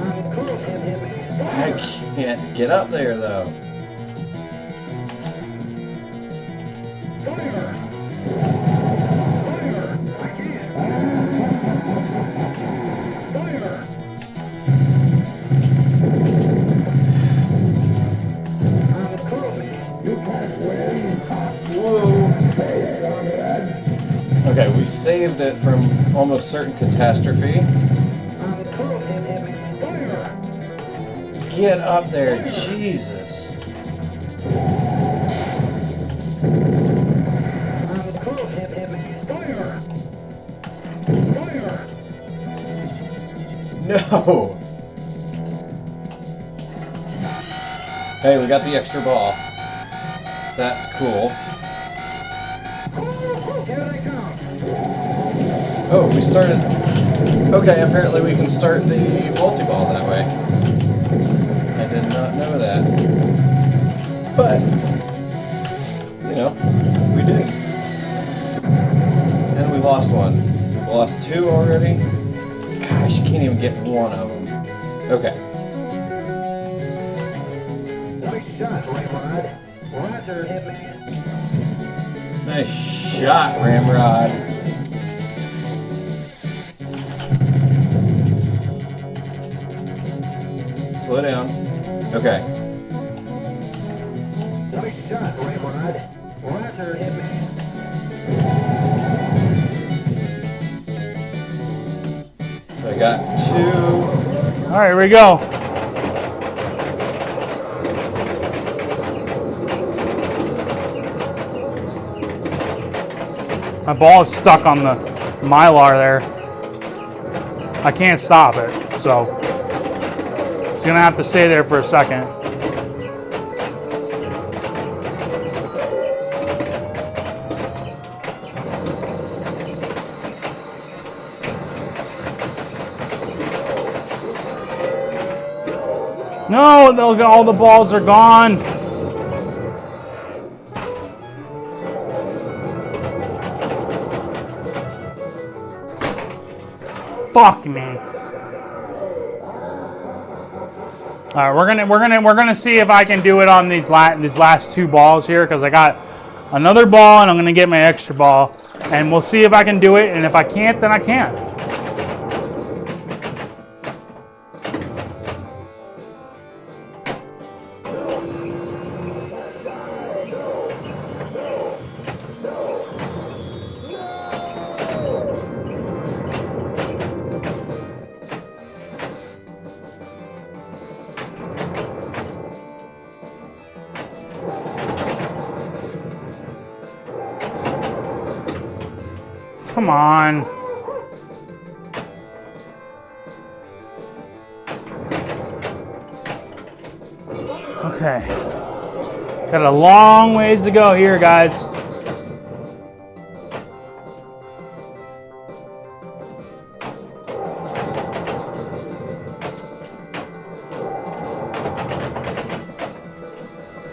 Speaker 5: I'm close, him.
Speaker 4: I can't get up there though.
Speaker 5: Fire. Fire. I can't. Fire. I'm close. You can't win.
Speaker 4: Whoa.
Speaker 5: Hey, Conrad.
Speaker 4: Okay, we saved it from almost certain catastrophe.
Speaker 5: I'm close, him. Fire.
Speaker 4: Get up there, Jesus.
Speaker 5: I'm close, him. Fire. Fire.
Speaker 4: No. Hey, we got the extra ball. That's cool.
Speaker 5: Here they come.
Speaker 4: Oh, we started. Okay, apparently we can start the multi-ball that way. I did not know that. But, you know, we did. And we lost one. We lost 2 already. Gosh, you can't even get one of them. Okay.
Speaker 5: Nice shot, Ramrod. Roger, hitman.
Speaker 4: Nice shot, Ramrod. Slow down. Okay.
Speaker 5: Nice shot, Ramrod. Roger, hitman.
Speaker 4: got 2.
Speaker 1: All right, here we go. My ball is stuck on the Mylar there. I can't stop it, so it's gonna have to stay there for a second. No, all the balls are gone. Fuck me. All right, we're gonna see if I can do it on these last 2 balls here, because I got another ball and I'm gonna get my extra ball, and we'll see if I can do it. And if I can't, then I can't. Come on. Okay. Got a long ways to go here, guys.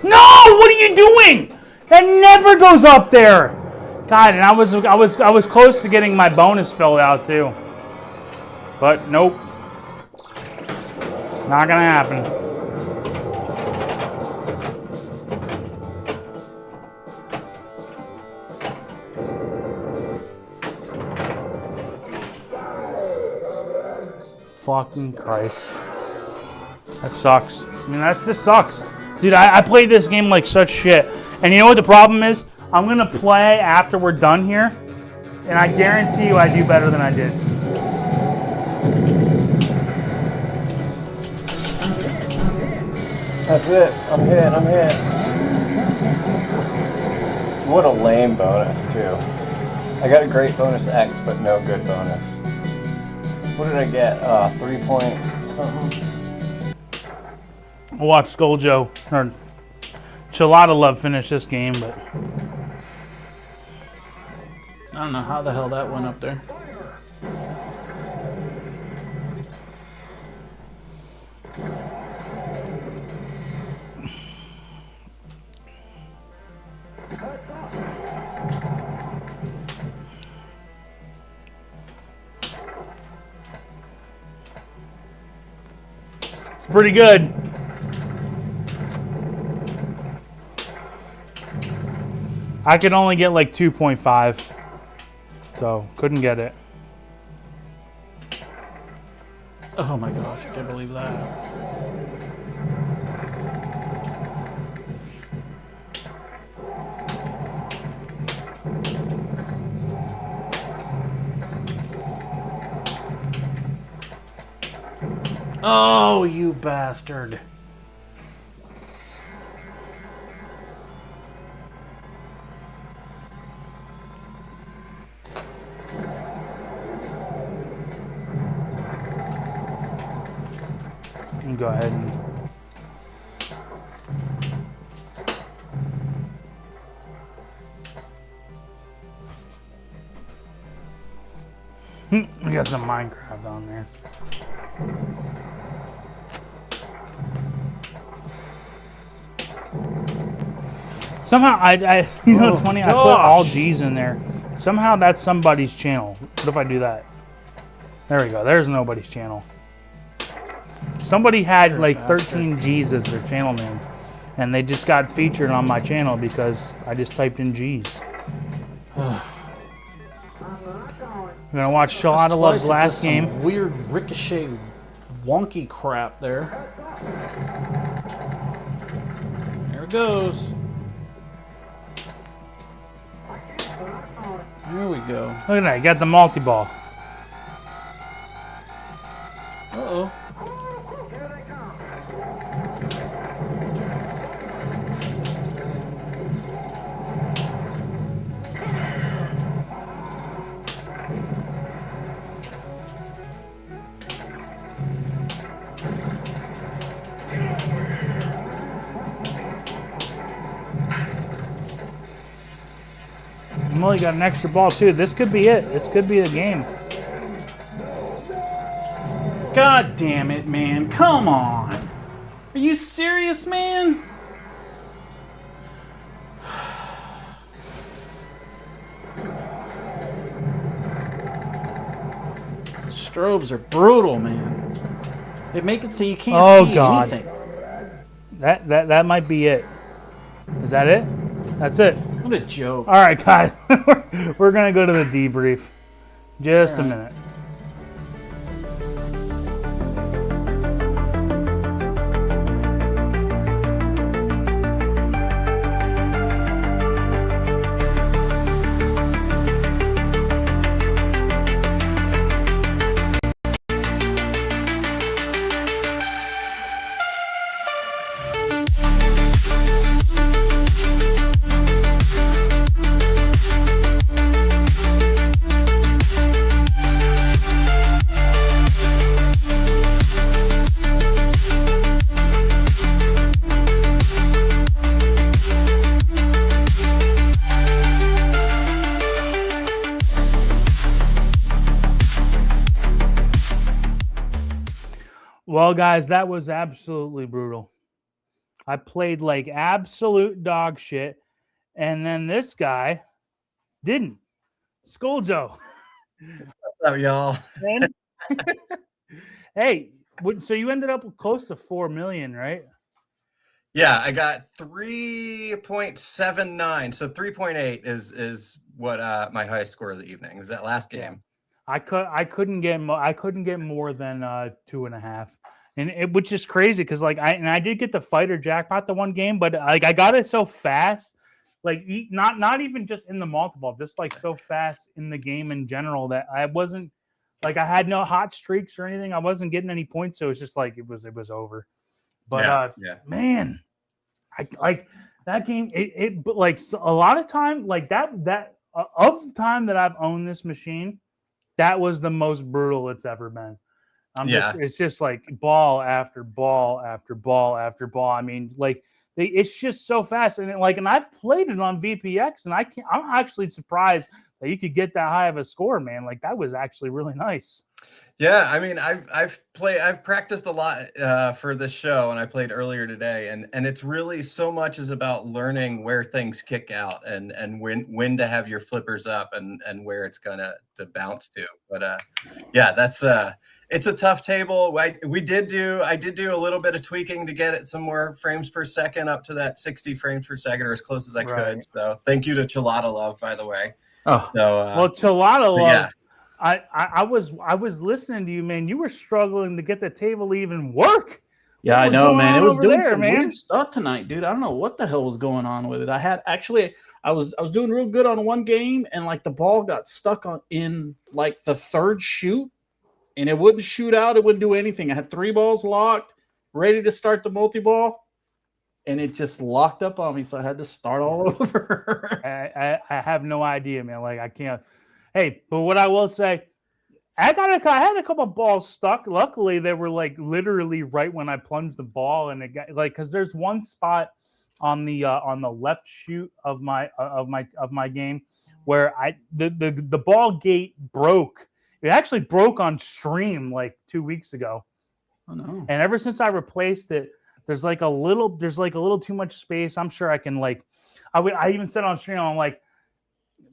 Speaker 1: No! What are you doing? That never goes up there. God, and I was close to getting my bonus filled out too. But nope. Not gonna happen. Fucking Christ. That sucks. I mean, that just sucks. Dude, I played this game like such shit. And you know what the problem is? I'm gonna play after we're done here, and I guarantee you I do better than I did.
Speaker 4: That's it. I'm hit. What a lame bonus, too. I got a great bonus X, but no good bonus. What did I get? 3 point something?
Speaker 1: I'll watch Scoaljo or Chalatalove finish this game, but
Speaker 2: I don't know how the hell that went up there.
Speaker 1: it's pretty good. I could only get like 2.5, so couldn't get it.
Speaker 2: Oh my gosh, I can't believe that. Oh, you bastard.
Speaker 1: Go ahead and we got some Minecraft on there. Somehow I you know, it's funny, I put all G's in there. Somehow that's somebody's channel. What if I do that? There we go. There's nobody's channel. Somebody had like 13 G's as their channel name, and they just got featured on my channel because I just typed in G's. We're gonna watch Chalatalove's last game.
Speaker 2: Weird ricochet wonky crap there. There it goes. There we go.
Speaker 1: Look at that, you got the multi-ball.
Speaker 2: Uh-oh.
Speaker 1: Well, you got an extra ball too. This could be it. This could be the game.
Speaker 2: God damn it, man. Come on. Are you serious, man? Strobes are brutal, man. They make it so you can't see anything.
Speaker 1: That might be it. Is that it? That's it.
Speaker 2: What a joke.
Speaker 1: All right, guys. We're going to go to the debrief. Just a minute. Well, guys, that was absolutely brutal. I played like absolute dog shit, and then this guy didn't. Scoaljo.
Speaker 3: What's up, y'all?
Speaker 1: Hey, so you ended up close to 4 million, right?
Speaker 3: Yeah, I got 3.79. So 3.8 is what my highest score of the evening. It was that last game.
Speaker 1: I couldn't get more than 2.5, and which is crazy because I did get the fighter jackpot the one game, but like I got it so fast, like not even just in the multiple, just like so fast in the game in general that I wasn't like I had no hot streaks or anything. I wasn't getting any points, so it's just like it was over. But man, I like that game. But like a lot of time, like that of the time that I've owned this machine. That was the most brutal it's ever been. It's just like ball after ball after ball after ball. I mean, like it's just so fast. And I've played it on VPX, and I'm actually surprised that you could get that high of a score, man. Like that was actually really nice.
Speaker 3: Yeah, I mean, I've practiced a lot for this show, and I played earlier today, and it's really so much is about learning where things kick out and when to have your flippers up and where it's gonna to bounce to. But yeah, that's it's a tough table. I did do a little bit of tweaking to get it some more frames per second up to that 60 frames per second or as close as I could. So thank you to Chalatalove, by the way.
Speaker 2: Oh,
Speaker 3: so
Speaker 1: well, Chalatalove.
Speaker 3: Yeah.
Speaker 1: I was listening to you, man. You were struggling to get the table to even work.
Speaker 2: Yeah, I know, man. It was doing some weird stuff tonight, dude. I don't know what the hell was going on with it. I was doing real good on one game, and like the ball got stuck in like the third shoot, and it wouldn't shoot out. It wouldn't do anything. I had 3 balls locked, ready to start the multi-ball, and it just locked up on me, so I had to start all over.
Speaker 1: I have no idea, man. Like I can't. Hey, but what I will say, I had a couple of balls stuck. Luckily, they were like literally right when I plunged the ball, and it got like because there's one spot on the left shoot of my game where the ball gate broke. It actually broke on stream like 2 weeks ago.
Speaker 2: Oh no!
Speaker 1: And ever since I replaced it, there's like a little too much space. I'm sure I can like. I even said on stream, I'm like,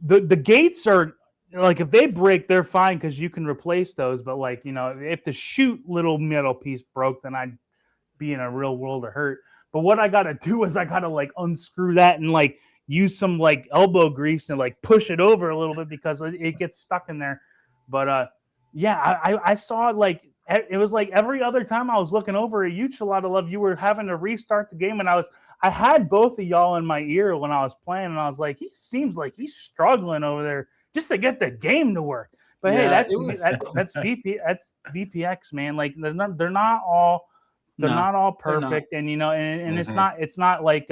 Speaker 1: the gates are. Like if they break, they're fine because you can replace those. But like if the shoot little metal piece broke, then I'd be in a real world of hurt. But what I gotta do is I gotta like unscrew that and like use some like elbow grease and like push it over a little bit because it gets stuck in there. But yeah, I saw it like it was like every other time I was looking over at you, Chalatalove, you were having to restart the game, and I had both of y'all in my ear when I was playing, and I was like, he seems like he's struggling over there just to get the game to work But hey,
Speaker 2: Yeah,
Speaker 1: that's VPX, man. Like they're not all
Speaker 2: No,
Speaker 1: not all
Speaker 2: they're not.
Speaker 1: perfect, and and it's
Speaker 3: Mhm.
Speaker 1: not like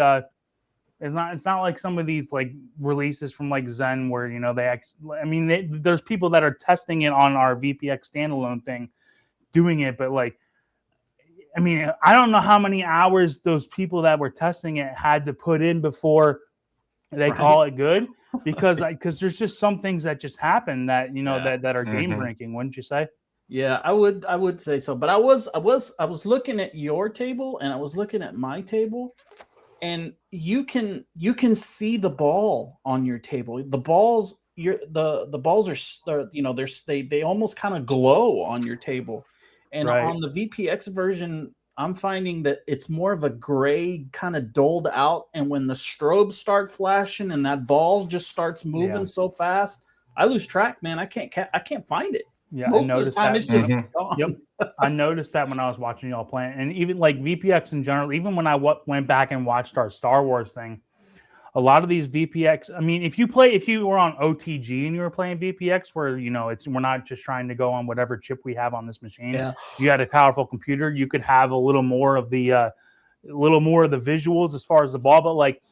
Speaker 1: it's not like some of these like releases from like Zen where they actually. I mean, there's people that are testing it on our VPX standalone thing, doing it, but like. I mean, I don't know how many hours those people that were testing it had to put in before they
Speaker 2: Right.
Speaker 1: call it good, because there's just some things that just happen that
Speaker 2: Yeah.
Speaker 1: that are game
Speaker 3: Mhm.
Speaker 1: breaking, wouldn't you say?
Speaker 2: Yeah, I would say so. But I was looking at your table and I was looking at my table, and you can see the ball on your table. The balls the balls they almost kind of glow on your table. And
Speaker 1: Right.
Speaker 2: on the VPX version, I'm finding that it's more of a gray kind of dulled out, and when the strobes start flashing and that ball just starts moving
Speaker 1: Yeah.
Speaker 2: so fast, I lose track, man. I can't find it.
Speaker 1: Yeah, I
Speaker 2: Most of the
Speaker 1: noticed
Speaker 2: time
Speaker 1: that.
Speaker 2: it's just
Speaker 3: Mhm.
Speaker 2: gone.
Speaker 1: Yep. I noticed that when I was watching y'all playing, and even like VPX in general. Even when I went back and watched our Star Wars thing, a lot of these VPX. I mean, if you were on OTG and you were playing VPX, where we're not just trying to go on whatever chip we have on this machine.
Speaker 2: Yeah.
Speaker 1: If you had a powerful computer, you could have a little more of the visuals as far as the ball. But like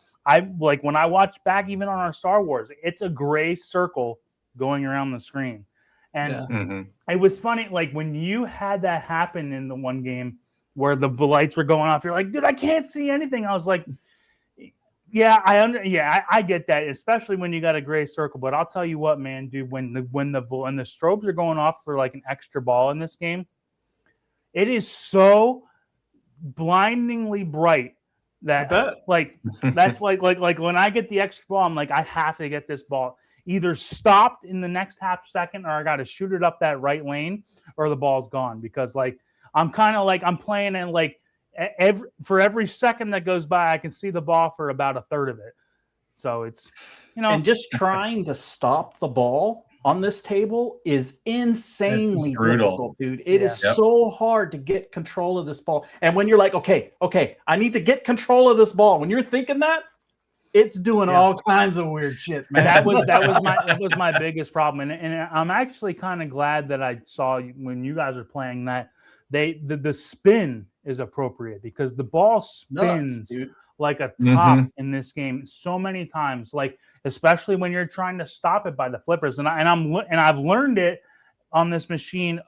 Speaker 1: when I watch back even on our Star Wars, it's a gray circle going around the screen, and
Speaker 2: Yeah.
Speaker 3: Mhm.
Speaker 1: it was funny, like when you had that happen in the one game where the lights were going off. You're like, dude, I can't see anything. I was like, yeah, I get that, especially when you got a gray circle. But I'll tell you what, man, dude, when the strobes are going off for like an extra ball in this game, it is so blindingly bright that
Speaker 2: bet.
Speaker 1: like that's like when I get the extra ball, I'm like, I have to get this ball either stopped in the next half second, or I got to shoot it up that right lane, or the ball's gone, because like I'm kind of like I'm playing and like for every second that goes by, I can see the ball for about a third of it. So it's
Speaker 2: And just trying to stop the ball on this table is insanely
Speaker 3: brutal.
Speaker 2: difficult, dude. It is
Speaker 3: Yep.
Speaker 2: so hard to get control of this ball. And when you're like, okay, I need to get control of this ball, when you're thinking that, it's doing
Speaker 1: Yeah.
Speaker 2: all kinds of weird shit, man.
Speaker 1: that was my biggest problem, and I'm actually kind of glad that I saw when you guys are playing that the spin is appropriate, because the ball spins
Speaker 2: Nuts, dude.
Speaker 1: like a top
Speaker 3: Mhm.
Speaker 1: in this game so many times, like especially when you're trying to stop it by the flippers, and I've learned it on this machine.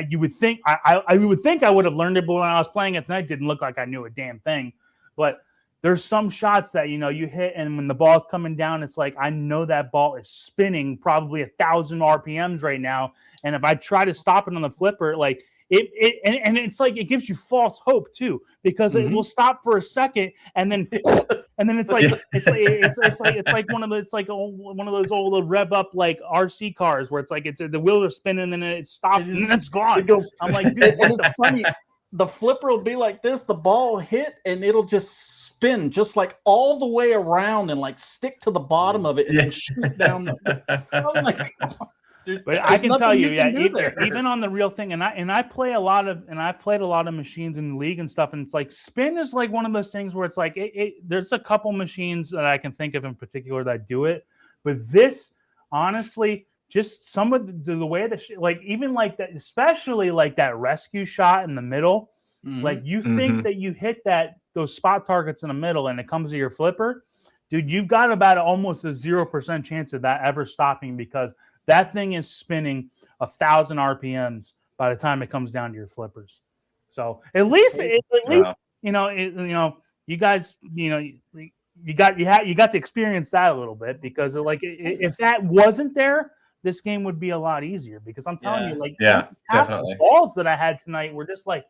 Speaker 1: You would think I would think I would have learned it, but when I was playing it tonight, it didn't look like I knew a damn thing. But there's some shots that you hit, and when the ball's coming down, it's like I know that ball is spinning probably 1,000 RPMs right now, and if I try to stop it on the flipper, like and it's like it gives you false hope too, because it will stop for a second, and then it's like
Speaker 3: Yeah.
Speaker 1: it's like one of those old rev up like RC cars where it's like the wheels are spinning and then it stops and then it's gone.
Speaker 2: It goes.
Speaker 1: I'm like, dude,
Speaker 2: And
Speaker 1: what
Speaker 2: it's
Speaker 1: the
Speaker 2: funny. The flipper will be like this, the ball hit, and it'll just spin just like all the way around and like stick to the bottom of it and then shoot down. I'm like, dude,
Speaker 1: But I
Speaker 2: there's
Speaker 1: can
Speaker 2: nothing
Speaker 1: tell you,
Speaker 2: can do
Speaker 1: even on the real thing, and I've played a lot of machines in the league and stuff, and it's like spin is like one of those things where it's like there's a couple machines that I can think of in particular that do it, but this honestly, just some of the way that like even like that, especially like that rescue shot in the middle, like you think that you hit those spot targets in the middle and it comes to your flipper, dude, you've got about almost a 0% chance of that ever stopping, because that thing is spinning 1,000 RPMs by the time it comes down to your flippers. So at least
Speaker 3: Wow.
Speaker 1: you guys, you got to experience that a little bit, because like if that wasn't there, this game would be a lot easier, because I'm telling you, like,
Speaker 3: Yeah,
Speaker 1: half
Speaker 3: definitely.
Speaker 1: the balls that I had tonight were just like,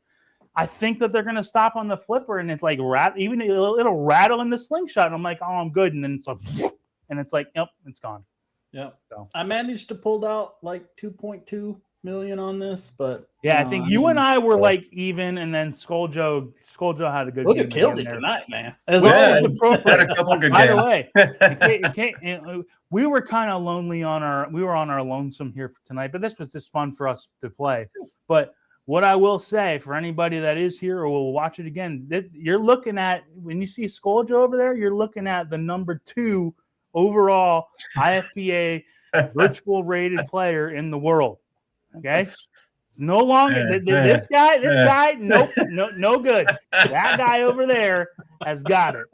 Speaker 1: I think that they're gonna stop on the flipper, and it's like it'll rattle in the slingshot, and I'm like, oh, I'm good, and then it's like, and it's like, yep, it's gone.
Speaker 2: Yeah.
Speaker 1: So.
Speaker 2: I managed to pull out like 2.2 million on this, but
Speaker 1: Yeah, I think you and I were like even, and then Scoaljo had a good
Speaker 2: would
Speaker 1: game
Speaker 2: have killed
Speaker 1: again
Speaker 2: it
Speaker 1: there.
Speaker 2: tonight, man.
Speaker 1: Well,
Speaker 3: Yeah,
Speaker 1: it was
Speaker 3: it's had
Speaker 1: appropriate.
Speaker 3: a couple good
Speaker 1: By the
Speaker 3: games.
Speaker 1: way, we were kind of lonely on our lonesome here for tonight, but this was just fun for us to play. But what I will say for anybody that is here or will watch it again, you're looking at, when you see Scoaljo over there, you're looking at the number 2 overall IFPA virtual rated player in the world. Okay. It's no longer this guy, nope, no good. That guy over there has got it.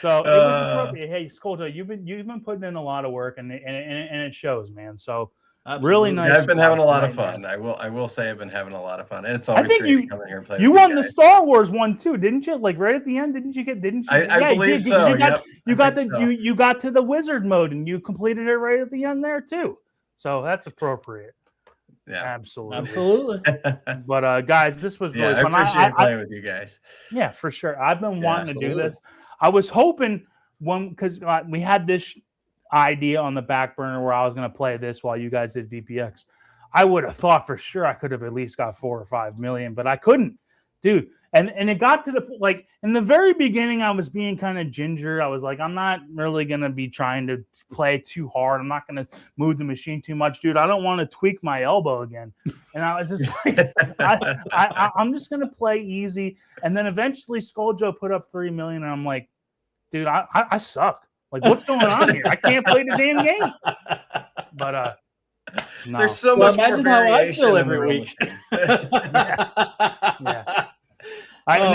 Speaker 1: So it was appropriate. Hey, Scoaljo, you've been putting in a lot of work and it shows, man. So really nice.
Speaker 3: Yeah, I've been having a lot of
Speaker 1: right,
Speaker 3: fun. I will say I've been having a lot of fun. And it's
Speaker 1: I
Speaker 3: always
Speaker 1: think
Speaker 3: great to come in here and play.
Speaker 1: You
Speaker 3: with
Speaker 1: won
Speaker 3: you
Speaker 1: the
Speaker 3: guys.
Speaker 1: Star Wars one too, didn't you? Like right at the end, didn't you?
Speaker 3: I believe so.
Speaker 1: You got to the wizard mode and you completed it right at the end there too. So that's appropriate.
Speaker 3: Yeah,
Speaker 2: absolutely.
Speaker 1: But guys, this was really fun.
Speaker 3: I appreciate playing with you guys.
Speaker 1: Yeah, for sure. I've been wanting to do this. I was hoping because we had this idea on the back burner where I was going to play this while you guys did VPX. I would have thought for sure I could have at least got 4 or 5 million, but I couldn't, dude. And it got to the like in the very beginning, I was being kind of ginger. I was like, I'm not really gonna be trying to play too hard. I'm not gonna move the machine too much, dude. I don't want to tweak my elbow again. And I was just like, I'm just gonna play easy. And then eventually, Scoaljo put up 3 million, and I'm like, dude, I suck. Like, what's going on here? I can't play the damn game. But no.
Speaker 3: There's so much more
Speaker 2: imagine how I feel
Speaker 3: variation
Speaker 2: every week.
Speaker 1: Yeah.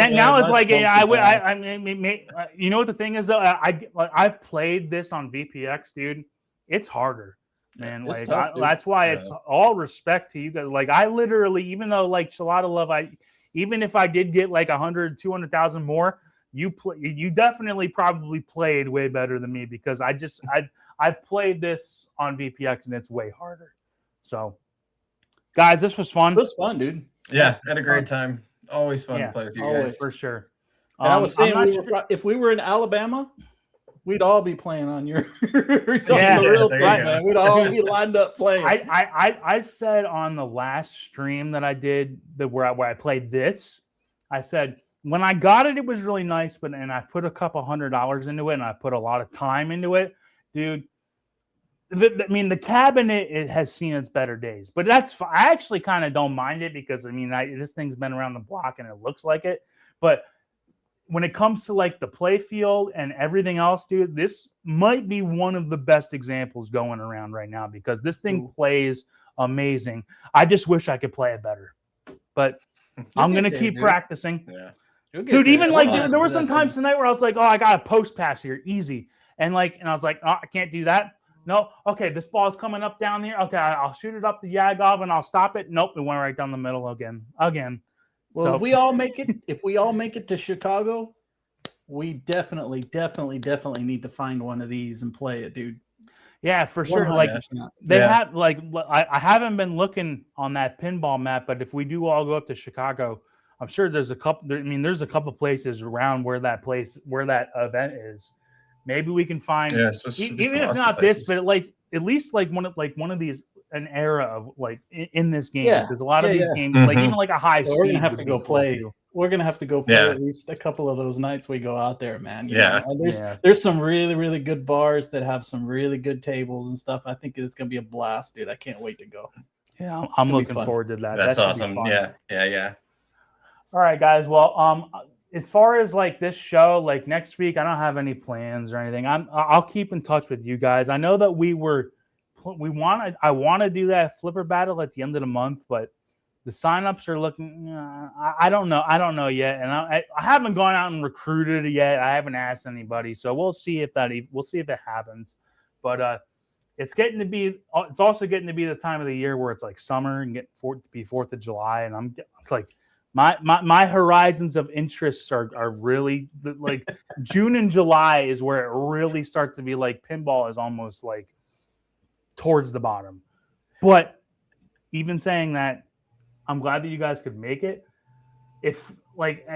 Speaker 1: Now it's like I mean, you know what the thing is though. I've played this on VPX, dude. It's harder, man.
Speaker 2: It's
Speaker 1: Like
Speaker 2: tough,
Speaker 1: that's why it's all respect to you guys. Like I literally, even though like Chalatalove, even if I did get like 100, 200,000 more, you definitely probably played way better than me because I've played this on VPX and it's way harder. So, guys, this was fun.
Speaker 2: It was fun, dude.
Speaker 3: Yeah, had a great time. Always fun to play with you guys.
Speaker 1: For sure.
Speaker 2: And I was saying, if we were in Alabama, we'd all be playing on your man. We'd all be lined up playing.
Speaker 1: I said on the last stream that I did where I played this, I said when I got it, it was really nice, and I put a couple $100 into it, and I put a lot of time into it, dude. The cabinet it has seen its better days, but that's I actually kind of don't mind it because this thing's been around the block and it looks like it. But when it comes to like the play field and everything else, dude, this might be one of the best examples going around right now because this thing plays amazing. I just wish I could play it better, but I'm gonna keep practicing.
Speaker 3: Yeah,
Speaker 1: dude. Even like there were some times tonight where I was like, oh, I got a post pass here, easy, and I was like, oh, I can't do that. No, okay, this ball's coming up down here. Okay, I'll shoot it up the Yagov and I'll stop it. Nope, it went right down the middle again.
Speaker 2: Well, so. if we all make it to Chicago, we definitely need to find one of these and play it, dude.
Speaker 1: Yeah, for sure. Like they have like I haven't been looking on that pinball map, but if we do all go up to Chicago, I'm sure there's a couple. There's a couple places around where that event is. Maybe we can find even if not this, but like at least like one of these an era of like in this game because a lot of these games like even like a high speed.
Speaker 2: We're gonna have to go play. We're gonna have to go play at least a couple of those nights we go out there, man. You know? There's some really really good bars that have some really good tables and stuff. I think it's gonna be a blast, dude. I can't wait to go.
Speaker 1: Yeah, I'm looking forward to that.
Speaker 3: That's awesome. Yeah.
Speaker 1: All right, guys. Well, as far as like this show, like next week, I don't have any plans or anything. I'll keep in touch with you guys. I know that I want to do that flipper battle at the end of the month, but the signups are looking. I don't know yet, and I haven't gone out and recruited it yet. I haven't asked anybody, so we'll see if it happens. But it's also getting to be the time of the year where it's like summer and get 4th of July, and I'm like. My horizons of interests are really like June and July is where it really starts to be like pinball is almost like towards the bottom. But even saying that, I'm glad that you guys could make it. If like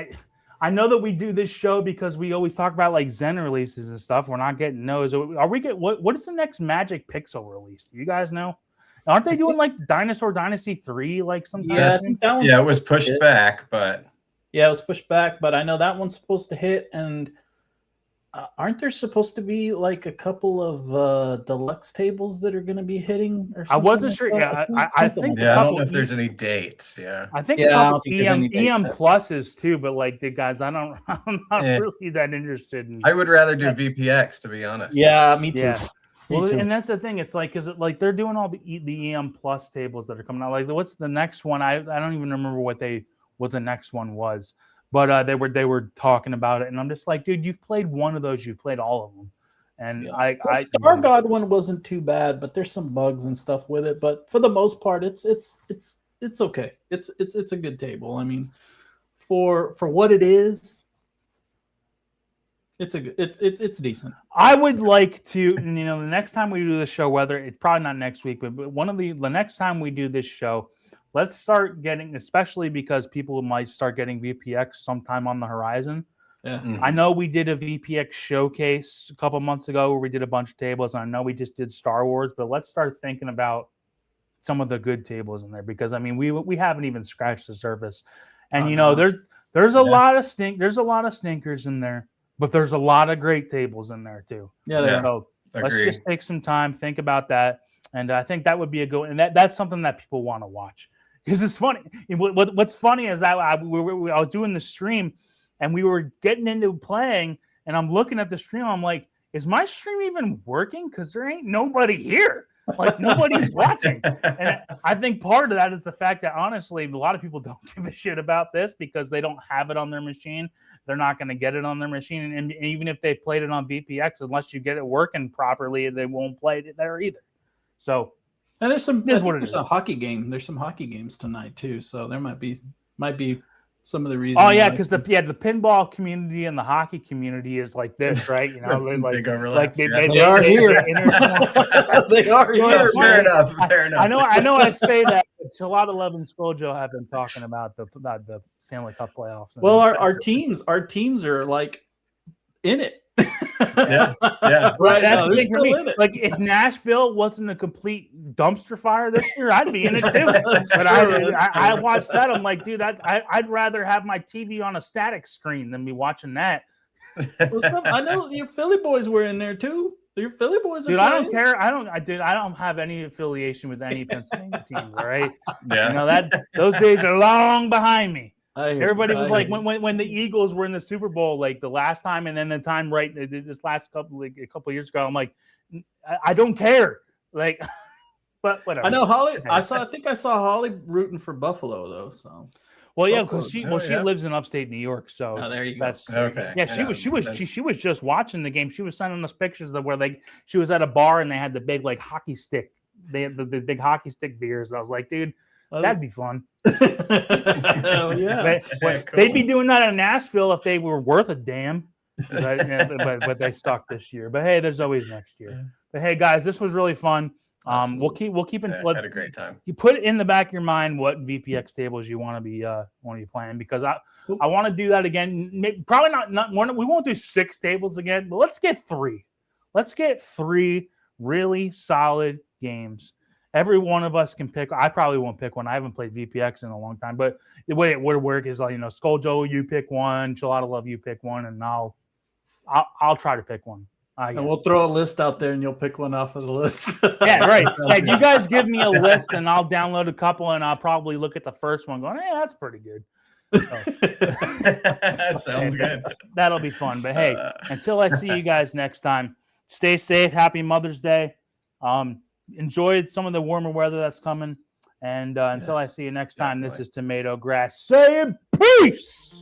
Speaker 1: I know that we do this show because we always talk about like Zen releases and stuff. We're not getting those. Are we what is the next Magic Pixel release? Do you guys know? Aren't they doing like Dinosaur Dynasty 3 like sometime?
Speaker 2: Yeah, I think that one's
Speaker 3: it was pushed back, but
Speaker 2: it was pushed back. But I know that one's supposed to hit, and aren't there supposed to be like a couple of deluxe tables that are going to be hitting? Or
Speaker 1: I wasn't sure. Yeah, I think.
Speaker 3: Yeah, I don't know if there's any dates. Yeah,
Speaker 1: I think a couple EM pluses too. But like the guys, I'm not really that interested in.
Speaker 3: I would rather do VPX to be honest.
Speaker 2: Yeah, me too.
Speaker 1: Yeah. Well,
Speaker 2: too.
Speaker 1: and that's the thing. It's like, like they're doing all the EM Plus tables that are coming out. Like, what's the next one? I don't even remember what the next one was. But they were talking about it, and I'm just like, dude, you've played one of those, you've played all of them. And
Speaker 2: Yeah. The Star God one wasn't too bad, but there's some bugs and stuff with it. But for the most part, it's okay. It's a good table. I mean, for what it is, it's decent.
Speaker 1: I would like to, the next time we do the show, whether it's probably not next week, but the next time we do this show, let's start getting, especially because people might start getting VPX sometime on the horizon.
Speaker 2: Yeah.
Speaker 3: Mhm.
Speaker 1: I know we did a VPX showcase a couple months ago where we did a bunch of tables, and I know we just did Star Wars, but let's start thinking about some of the good tables in there, because I mean we haven't even scratched the surface. And there's a lot of stinkers in there, but there's a lot of great tables in there too.
Speaker 2: Yeah.
Speaker 1: So let's
Speaker 3: Agree.
Speaker 1: just take some time, think about that. And I think that would be a good, and that's something that people want to watch, because it's funny. What's funny is that I was doing the stream, and we were getting into playing, and I'm looking at the stream. I'm like, is my stream even working? Because there ain't nobody here. Like, nobody's watching. And I think part of that is the fact that, honestly, a lot of people don't give a shit about this because they don't have it on their machine. They're not going to get it on their machine. And even if they played it on VPX, unless you get it working properly, they won't play it there either. So,
Speaker 2: And there's some
Speaker 1: a
Speaker 2: hockey game. There's some hockey games tonight too. So there might be some of the reasons.
Speaker 1: Oh yeah, because the pinball community and the hockey community is like this, right?
Speaker 3: Big overlaps,
Speaker 2: they are here. They are here.
Speaker 3: Fair enough.
Speaker 1: I know. I say that. Chalatalove and Scoaljo have been talking about the Stanley Cup playoffs.
Speaker 2: Well, our teams are like in it.
Speaker 3: Yeah.
Speaker 1: Right. That's the thing for me. Like, if Nashville wasn't a complete dumpster fire this year, I'd be in it too. But I watched that. I'm like, dude, I'd rather have my TV on a static screen than be watching that.
Speaker 2: Well, I know your Philly boys were in there too. Your Philly boys,
Speaker 1: dude. I don't care. I don't have any affiliation with any Pennsylvania teams. All right.
Speaker 3: Yeah.
Speaker 1: Those days are long behind me. Everybody was like,
Speaker 2: when
Speaker 1: when the Eagles were in the Super Bowl, like the last time, and then the time this last couple of years ago, I'm like, I don't care, like, but whatever.
Speaker 2: I know Holly. I think I saw Holly rooting for Buffalo though. So,
Speaker 1: well, yeah, because she lives in upstate New York, so
Speaker 2: there you go.
Speaker 1: That's
Speaker 3: okay.
Speaker 1: Yeah, she was just watching the game. She was sending us pictures of where she was at a bar and they had the big like hockey stick. They had the big hockey stick beers. And I was like, dude, that'd be fun.
Speaker 2: Yeah,
Speaker 1: they'd be doing that in Nashville if they were worth a damn. But they suck this year. But hey, there's always next year. But hey, guys, this was really fun. We'll keep in.
Speaker 3: Had a great time.
Speaker 1: You put it in the back of your mind what VPX tables you want to be playing, because I want to do that again. Probably not one. We won't do 6 tables again, but let's get 3. Let's get 3 really solid games. Every one of us can pick. I probably won't pick one. I haven't played VPX in a long time. But the way it would work is like, Scoaljo, you pick one, Chalatalove, you pick one, and I'll try to pick one.
Speaker 2: And we'll throw a list out there, and you'll pick one off of the list.
Speaker 1: Yeah, right. Like, you guys give me a list, and I'll download a couple, and I'll probably look at the first one, going, "Hey, that's pretty good." So,
Speaker 3: sounds good.
Speaker 1: That'll be fun. But hey, until I see you guys next time, stay safe. Happy Mother's Day. Enjoy some of the warmer weather that's coming. And until I see you next time, this is TomatoGrass saying peace.